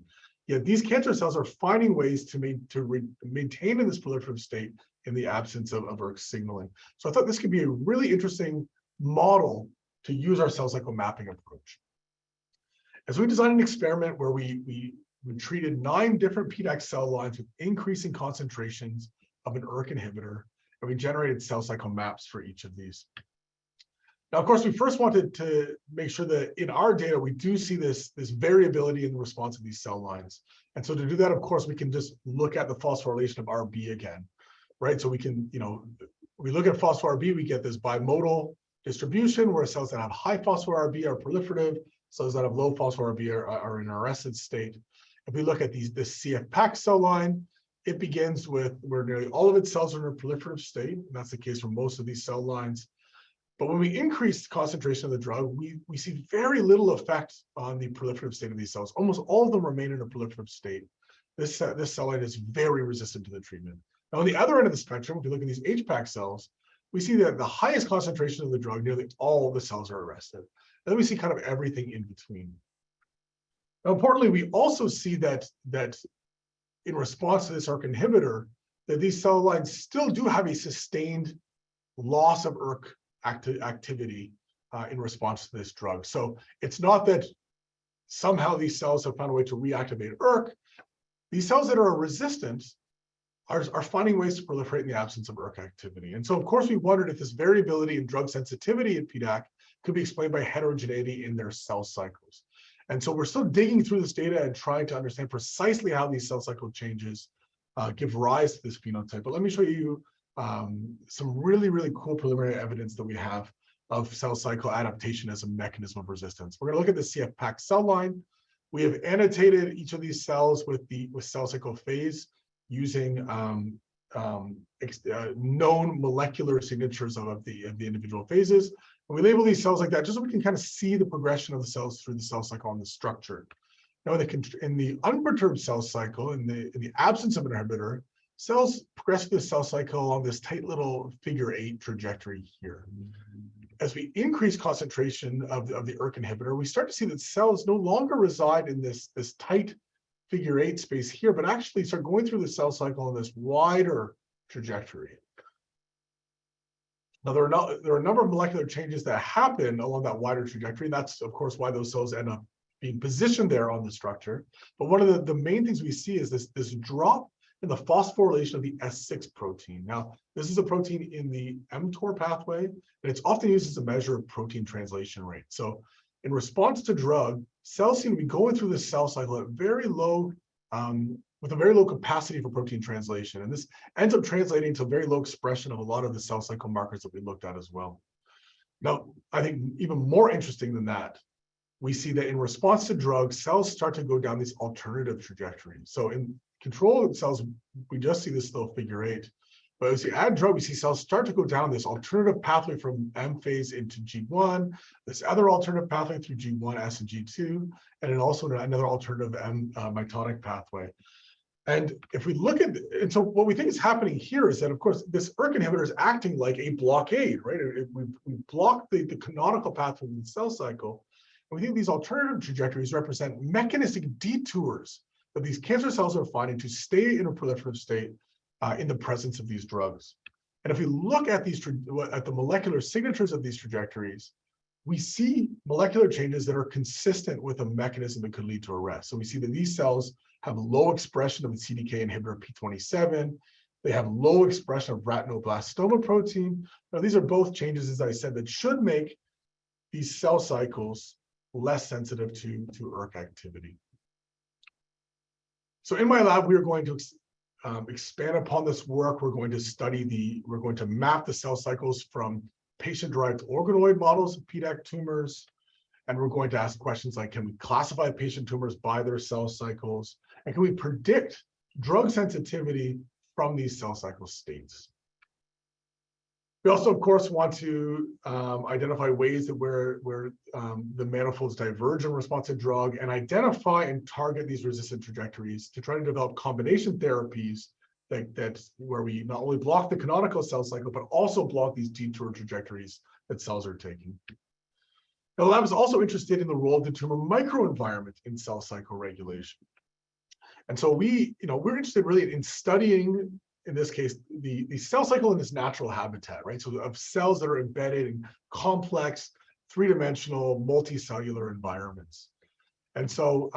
Yet these cancer cells are finding ways to maintain in this proliferative state in the absence of ERK signaling. So I thought this could be a really interesting model to use our cell cycle mapping approach. As we designed an experiment where we treated 9 different PDAC cell lines with increasing concentrations of an ERK inhibitor, and we generated cell cycle maps for each of these. Now, of course, we first wanted to make sure that in our data, we do see this variability in the response of these cell lines. And so to do that, of course, we can just look at the phosphorylation of RB again, right? So we can, we look at phospho-RB, we get this bimodal distribution where cells that have high phospho-RB are proliferative, cells that have low phospho-RB are in an arrested state. If we look at this CF-PAC cell line, it begins with where nearly all of its cells are in a proliferative state, and that's the case for most of these cell lines. But when we increase the concentration of the drug, we see very little effect on the proliferative state of these cells. Almost all of them remain in a proliferative state. This cell line is very resistant to the treatment. Now, on the other end of the spectrum, if you look at these HPAC cells, we see that the highest concentration of the drug, nearly all the cells are arrested. And then we see kind of everything in between. Now, importantly, we also see that in response to this ERK inhibitor, that these cell lines still do have a sustained loss of ERK activity in response to this drug. So it's not that somehow these cells have found a way to reactivate ERK. These cells that are resistant are finding ways to proliferate in the absence of ERK activity. And so, of course, we wondered if this variability in drug sensitivity in PDAC could be explained by heterogeneity in their cell cycles. And so we're still digging through this data and trying to understand precisely how these cell cycle changes give rise to this phenotype. But let me show you some really, really cool preliminary evidence that we have of cell cycle adaptation as a mechanism of resistance. We're going to look at the CF-PAC cell line. We have annotated each of these cells with cell cycle phase using known molecular signatures of the individual phases. And we label these cells like that just so we can kind of see the progression of the cells through the cell cycle on the structure. Now, in the unperturbed cell cycle, in the absence of an inhibitor, cells progress through the cell cycle along this tight little figure 8 trajectory here. As we increase concentration of the ERK inhibitor, we start to see that cells no longer reside in this tight figure 8 space here, but actually start going through the cell cycle in this wider trajectory. Now, there are a number of molecular changes that happen along that wider trajectory, and that's, of course, why those cells end up being positioned there on the structure. But one of the main things we see is this drop in the phosphorylation of the S6 protein. Now, this is a protein in the mTOR pathway, and it's often used as a measure of protein translation rate. So in response to drug, cells seem to be going through the cell cycle at very low, with a very low capacity for protein translation. And this ends up translating to very low expression of a lot of the cell cycle markers that we looked at as well. Now, I think even more interesting than that, we see that in response to drugs, cells start to go down these alternative trajectories. So in control cells, we just see this little figure 8. But as you add drug, we see cells start to go down this alternative pathway from M phase into G1, this other alternative pathway through G1, S, and G2, and then also another alternative M mitotic pathway. And if we look at, and so what we think is happening here is that, of course, this ERK inhibitor is acting like a blockade, right? We block the canonical pathway of the cell cycle. And we think these alternative trajectories represent mechanistic detours that these cancer cells are finding to stay in a proliferative state in the presence of these drugs. And if we look at the molecular signatures of these trajectories, we see molecular changes that are consistent with a mechanism that could lead to arrest. So we see that these cells have low expression of the CDK inhibitor P27. They have low expression of retinoblastoma protein. Now, these are both changes, as I said, that should make these cell cycles less sensitive to ERK activity. So in my lab, we are going to expand upon this work. We're going to map the cell cycles from patient-derived organoid models of PDAC tumors. And we're going to ask questions like, can we classify patient tumors by their cell cycles? And can we predict drug sensitivity from these cell cycle states? We also, of course, want to identify ways that where the manifolds diverge in response to drug, and identify and target these resistant trajectories to try to develop combination therapies that's where we not only block the canonical cell cycle, but also block these detour trajectories that cells are taking. Now, the lab is also interested in the role of the tumor microenvironment in cell cycle regulation. And so we're interested really in studying, in this case, the cell cycle in its natural habitat, right? So of cells that are embedded in complex, three-dimensional, multicellular environments. And so,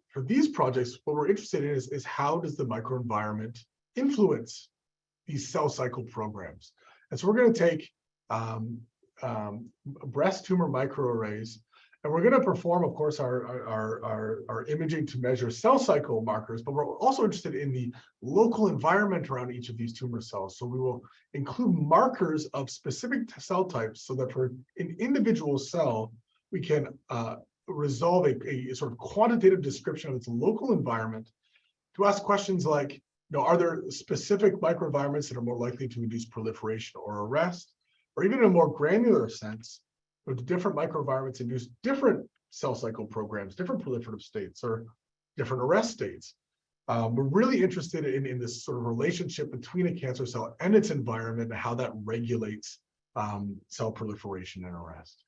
for these projects, what we're interested in is how does the microenvironment influence these cell cycle programs? And so we're going to take breast tumor microarrays, and we're going to perform, of course, our imaging to measure cell cycle markers, but we're also interested in the local environment around each of these tumor cells. So we will include markers of specific cell types so that for an individual cell, we can resolve a sort of quantitative description of its local environment to ask questions like, are there specific microenvironments that are more likely to induce proliferation or arrest? Or even in a more granular sense, do different microenvironments induce different cell cycle programs, different proliferative states, or different arrest states? We're really interested in this sort of relationship between a cancer cell and its environment and how that regulates cell proliferation and arrest.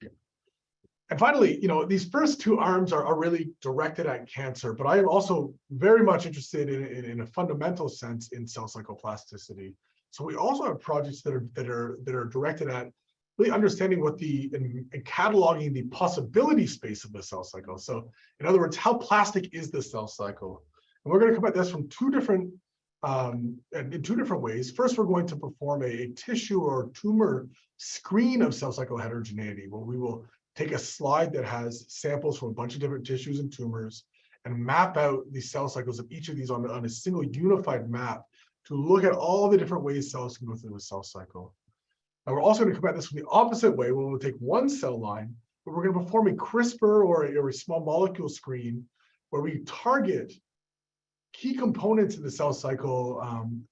And finally, these first two arms are really directed at cancer, but I am also very much interested in a fundamental sense in cell cycle plasticity. So we also have projects that are directed at really understanding and cataloging the possibility space of the cell cycle. So in other words, how plastic is the cell cycle? And we're going to come at this from in two different ways. First, we're going to perform a tissue or tumor screen of cell cycle heterogeneity, where we will take a slide that has samples from a bunch of different tissues and tumors and map out the cell cycles of each of these on a single unified map to look at all the different ways cells can go through the cell cycle. Now, we're also going to come at this from the opposite way, where we'll take one cell line, but we're going to perform a CRISPR or a small molecule screen where we target key components in the cell cycle,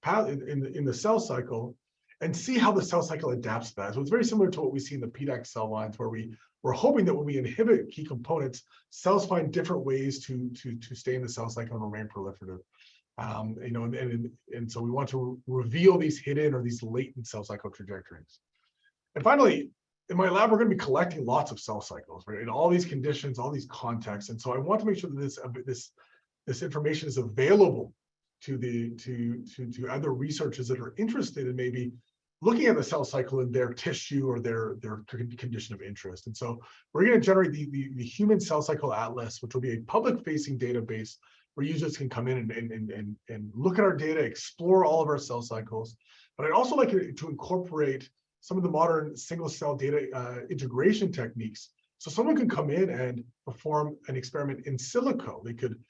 in the cell cycle, and see how the cell cycle adapts to that. So it's very similar to what we see in the PDAC cell lines, where we're hoping that when we inhibit key components, cells find different ways to stay in the cell cycle and remain proliferative. And so we want to reveal these hidden or these latent cell cycle trajectories. And finally, in my lab, we're going to be collecting lots of cell cycles, right, in all these conditions, all these contexts. And so I want to make sure that this information is available to other researchers that are interested in maybe looking at the cell cycle in their tissue or their condition of interest. And so we're going to generate the Human Cell Cycle Atlas, which will be a public-facing database where users can come in and look at our data, explore all of our cell cycles. But I'd also like to incorporate some of the modern single-cell data integration techniques. So someone can come in and perform an experiment in silico. They could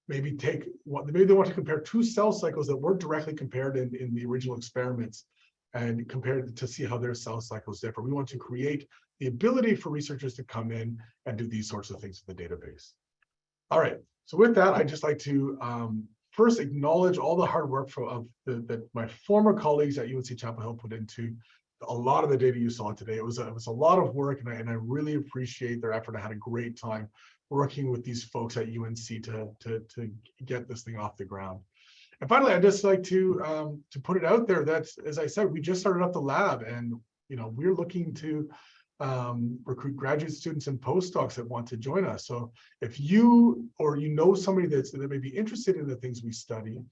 maybe they want to compare two cell cycles that weren't directly compared in the original experiments and compare to see how their cell cycles differ. We want to create the ability for researchers to come in and do these sorts of things in the database. All right, so with that, I'd just like to first acknowledge all the hard work that my former colleagues at UNC Chapel Hill put into a lot of the data you saw today. It was a lot of work, and I really appreciate their effort. I had a great time working with these folks at UNC to get this thing off the ground. And finally, I'd just like to put it out there that, as I said, we just started up the lab, and we're looking to recruit graduate students and postdocs that want to join us. So if you know somebody that may be interested in the things we study,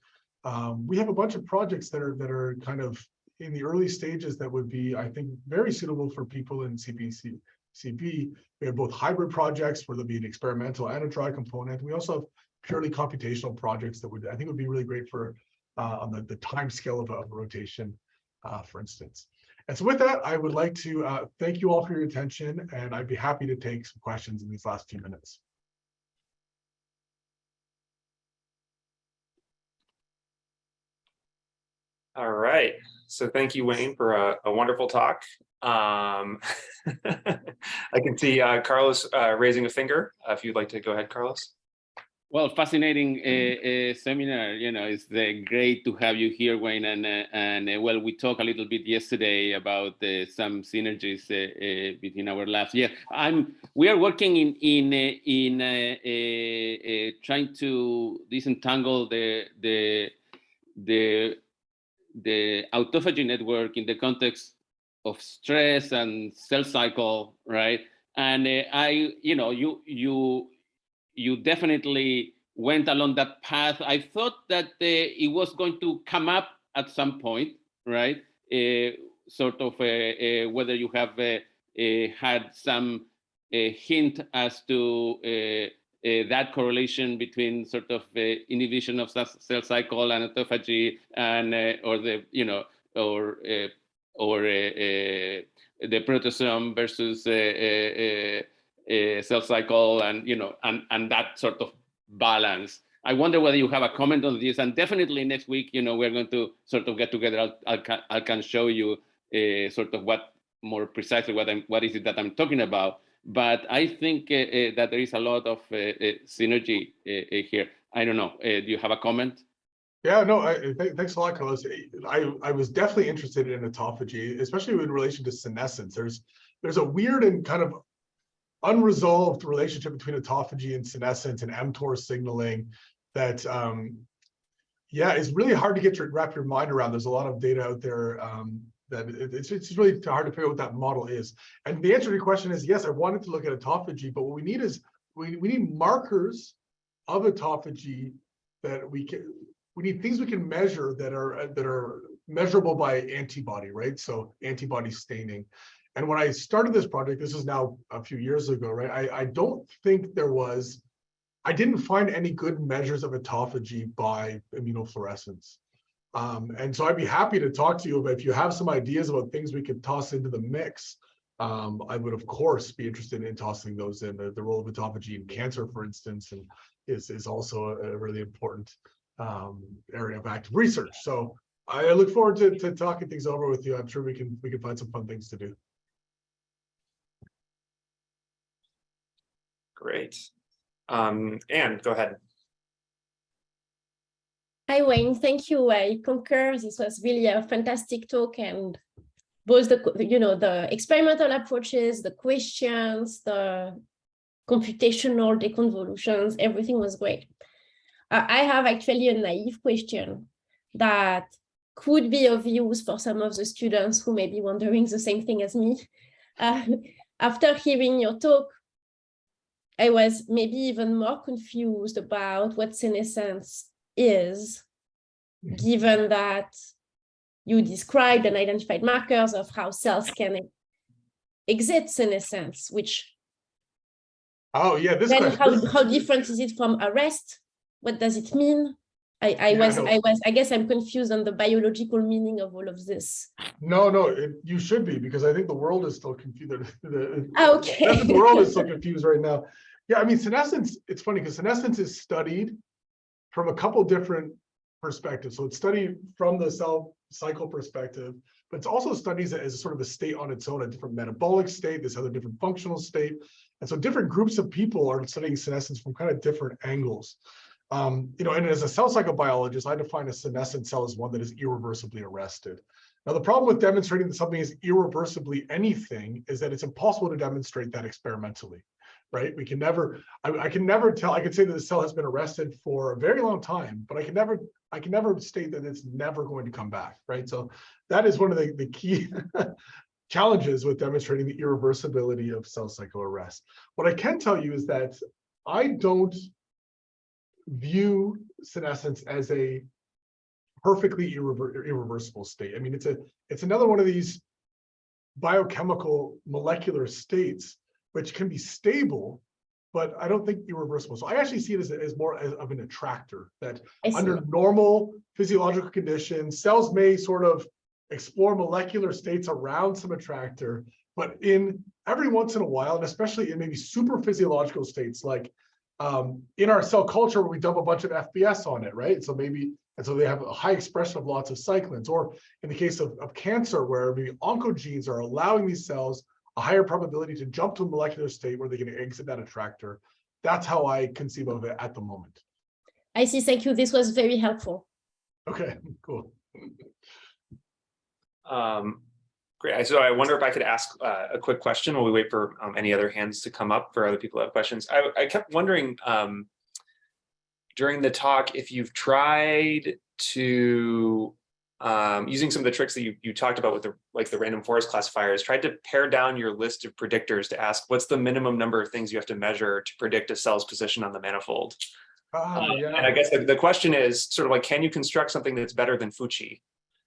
we have a bunch of projects that are kind of in the early stages that would be, I think, very suitable for people in CPCB. We have both hybrid projects where there'll be an experimental and a dry component. We also have purely computational projects that I think would be really great for on the time scale of a rotation, for instance. And so with that, I would like to thank you all for your attention, and I'd be happy to take some questions in these last few minutes. All right. So thank you, Wayne, for a wonderful talk. I can see Carlos raising a finger. If you'd like to go ahead, Carlos. Well, fascinating seminar. It's great to have you here, Wayne. And well, we talked a little bit yesterday about some synergies between our labs. Yeah, we are working in trying to disentangle the autophagy network in the context of stress and cell cycle, right? And you definitely went along that path. I thought that it was going to come up at some point, right? Sort of whether you have had some hint as to that correlation between sort of inhibition of cell cycle and autophagy, and or the proteasome versus cell cycle, and that sort of balance. I wonder whether you have a comment on this, and definitely next week, we're going to sort of get together. I can show you sort of what more precisely what is it that I'm talking about. But I think that there is a lot of synergy here. I don't know. Do you have a comment? Yeah, no, thanks a lot, Carlos. I was definitely interested in autophagy, especially in relation to senescence. There's a weird and kind of unresolved relationship between autophagy and senescence and mTOR signaling that, is really hard to wrap your mind around. There's a lot of data out there that it's really hard to figure out what that model is. And the answer to your question is yes, I wanted to look at autophagy, but what we need is we need markers of autophagy that we need things we can measure that are measurable by antibody, right? So antibody staining. And when I started this project, this is now a few years ago, right? I don't think I didn't find any good measures of autophagy by immunofluorescence. And so I'd be happy to talk to you about if you have some ideas about things we could toss into the mix. I would, of course, be interested in tossing those in. The role of autophagy in cancer, for instance, and is also a really important area of active research. So I look forward to talking things over with you. I'm sure we can find some fun things to do. Great. Anne, go ahead. Hi, Wayne. Thank you. I concur. This was really a fantastic talk, and both the experimental approaches, the questions, the computational deconvolutions, everything was great. I have actually a naive question that could be of use for some of the students who may be wondering the same thing as me. After hearing your talk, I was maybe even more confused about what senescence is, given that you described and identified markers of how cells can exit senescence, which how different is it from arrest? What does it mean? I guess I'm confused on the biological meaning of all of this. No, you should be, because I think the world is still confused. Okay. The world is still confused right now. Yeah, I mean, senescence, it's funny because senescence is studied from a couple different perspectives. So it's studied from the cell cycle perspective, but it's also studies it as sort of a state on its own, a different metabolic state, this other different functional state. And so different groups of people are studying senescence from kind of different angles. And as a cell cycle biologist, I define a senescent cell as one that is irreversibly arrested. Now, the problem with demonstrating that something is irreversibly anything is that it's impossible to demonstrate that experimentally. right? We can never, I can never tell, I can say that the cell has been arrested for a very long time, but I can never state that it's never going to come back, right? So that is one of the key challenges with demonstrating the irreversibility of cell cycle arrest. What I can tell you is that I don't view senescence as a perfectly irreversible state. I mean, it's another one of these biochemical molecular states which can be stable, but I don't think irreversible. So I actually see it as more of an attractor, that under normal physiological conditions, cells may sort of explore molecular states around some attractor, but in every once in a while, and especially in maybe super physiological states, like in our cell culture where we dump a bunch of FBS on it, right? So they have a high expression of lots of cyclins, or in the case of cancer, where maybe oncogenes are allowing these cells a higher probability to jump to a molecular state where they can exit that attractor. That's how I conceive of it at the moment. I see. Thank you. This was very helpful. Okay, cool. Great. So I wonder if I could ask a quick question while we wait for any other hands to come up for other people who have questions. I kept wondering during the talk if you've tried to, using some of the tricks that you talked about with the random forest classifiers, tried to pare down your list of predictors to ask what's the minimum number of things you have to measure to predict a cell's position on the manifold. Yeah. And I guess the question is sort of like, can you construct something that's better than Fuji?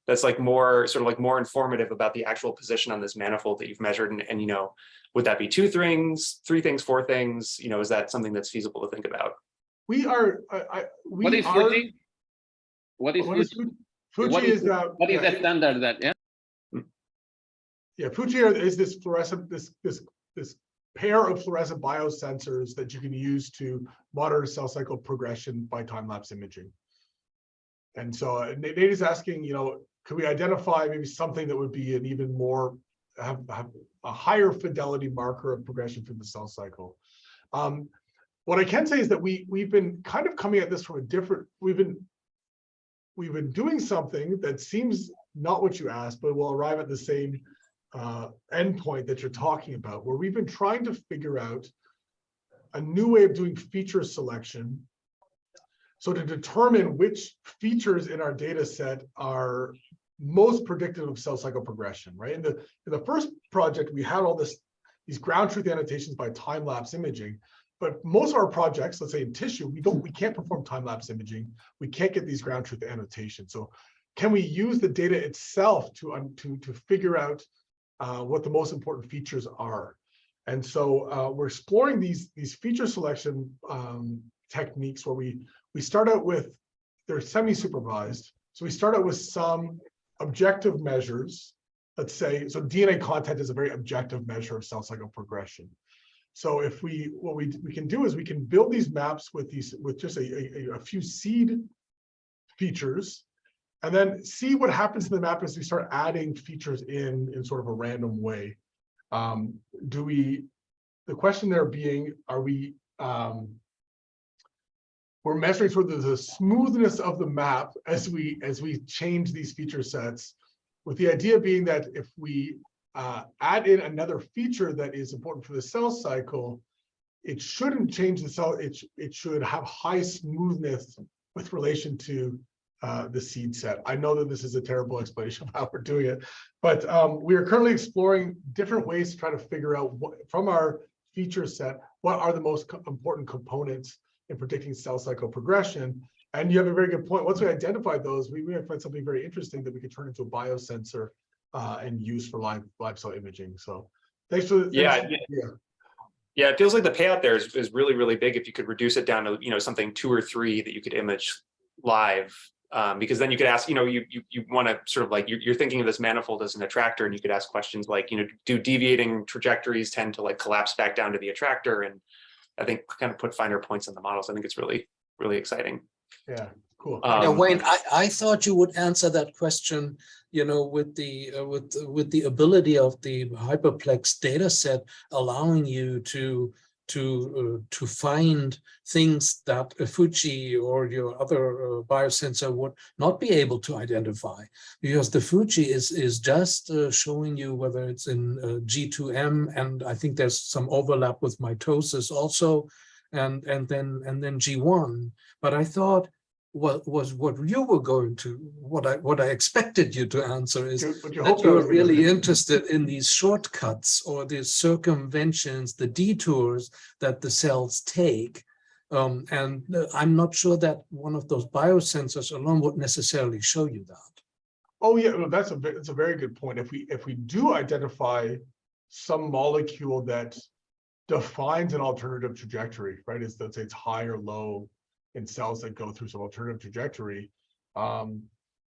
That's like more informative about the actual position on this manifold that you've measured, and you know, would that be 2 things, 3 things, 4 things? You know, is that something that's feasible to think about? We are. What is Fuji? What is Fuji? Fuji is what is the standard that? Yeah, Fuji is this fluorescent, this pair of fluorescent biosensors that you can use to monitor cell cycle progression by time-lapse imaging. And so Nate is asking, you know, could we identify maybe something that would be an even more, have a higher fidelity marker of progression through the cell cycle? What I can say is that we've been kind of coming at this from a different, we've been doing something that seems not what you asked, but will arrive at the same endpoint that you're talking about, where we've been trying to figure out a new way of doing feature selection. So to determine which features in our data set are most predictive of cell cycle progression, right? In the first project, we had all these ground truth annotations by time-lapse imaging, but most of our projects, let's say in tissue, we can't perform time-lapse imaging. We can't get these ground truth annotations. So can we use the data itself to figure out what the most important features are? And so we're exploring these feature selection techniques where we start out with, they're semi-supervised. So we start out with some objective measures. Let's say, so DNA content is a very objective measure of cell cycle progression. So if what we can do is we can build these maps with just a few seed features, and then see what happens in the map as we start adding features in sort of a random way. The question there being, we're measuring sort of the smoothness of the map as we change these feature sets, with the idea being that if we add in another feature that is important for the cell cycle, it shouldn't change the cell, it should have high smoothness with relation to the seed set. I know that this is a terrible explanation of how we're doing it, but we are currently exploring different ways to try to figure out from our feature set, what are the most important components in predicting cell cycle progression. And you have a very good point. Once we identify those, we may find something very interesting that we could turn into a biosensor and use for live cell imaging. So thanks for Yeah, it feels like the payout there is really, really big if you could reduce it down to, you know, something 2 or 3 that you could image live. Because then you could ask, you know, you want to sort of like, you're thinking of this manifold as an attractor, and you could ask questions like, you know, do deviating trajectories tend to like collapse back down to the attractor? And I think kind of put finer points on the models. I think it's really, really exciting. Yeah, cool. Yeah, Wayne, I thought you would answer that question, you know, with the ability of the hyperplex data set allowing you to to find things that a Fuji or your other biosensor would not be able to identify, because the Fuji is just showing you whether it's in G2M, and I think there's some overlap with mitosis also, and then G1. But I thought what you were going to, what I expected you to answer is But you that hoped I was you're gonna really say- interested in these shortcuts or these circumventions, the detours that the cells take. And I'm not sure that one of those biosensors alone would necessarily show you that. Oh yeah, no, that's a very good point. If we do identify some molecule that defines an alternative trajectory, right? Let's say it's high or low in cells that go through some alternative trajectory.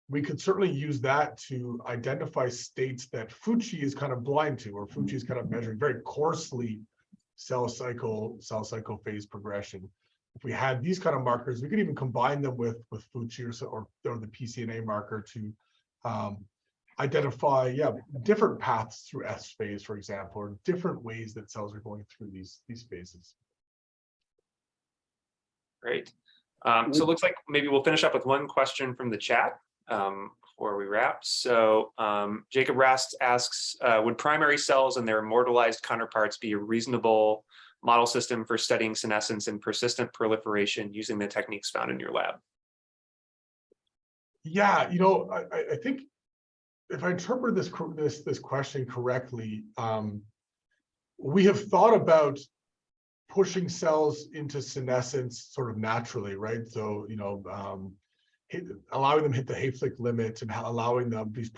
We could certainly use that to identify states that Fuji is kind of blind to, or Fuji is kind of measuring very coarsely cell cycle phase progression. If we had these kind of markers, we could even combine them with Fuji or the PCNA marker to identify, different paths through S phase, for example, or different ways that cells are going through these phases. Great. So it looks like maybe we'll finish up with one question from the chat before we wrap. So Jacob Rast asks, would primary cells and their immortalized counterparts be a reasonable model system for studying senescence and persistent proliferation using the techniques found in your lab? Yeah, I think if I interpret this question correctly, we have thought about pushing cells into senescence sort of naturally, right? So, allowing them hit the Hayflick limit and allowing them these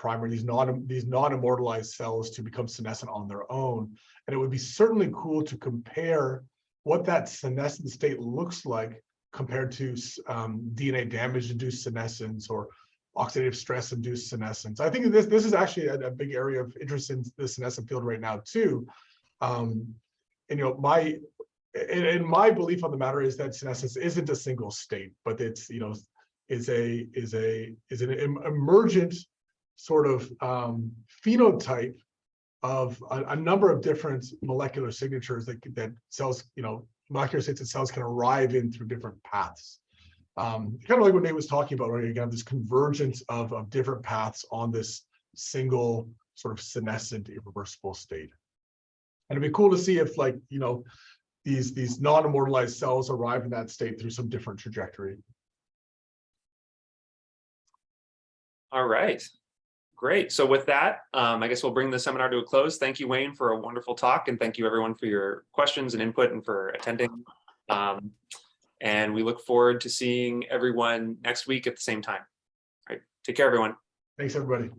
non-immortalized cells to become senescent on their own. And it would be certainly cool to compare what that senescent state looks like compared to DNA damage-induced senescence or oxidative stress-induced senescence. I think this is actually a big area of interest in the senescent field right now too. And my belief on the matter is that senescence isn't a single state, but it's is an emergent sort of phenotype of a number of different molecular signatures that cells, molecular states that cells can arrive in through different paths. Kind of like what Nate was talking about, right? Again, this convergence of different paths on this single sort of senescent irreversible state. And it'd be cool to see if, like, these non-immortalized cells arrive in that state through some different trajectory. All right, great. So with that, I guess we'll bring the seminar to a close. Thank you, Wayne, for a wonderful talk, and thank you everyone for your questions and input and for attending. And we look forward to seeing everyone next week at the same time. All right, take care, everyone. Thanks, everybody.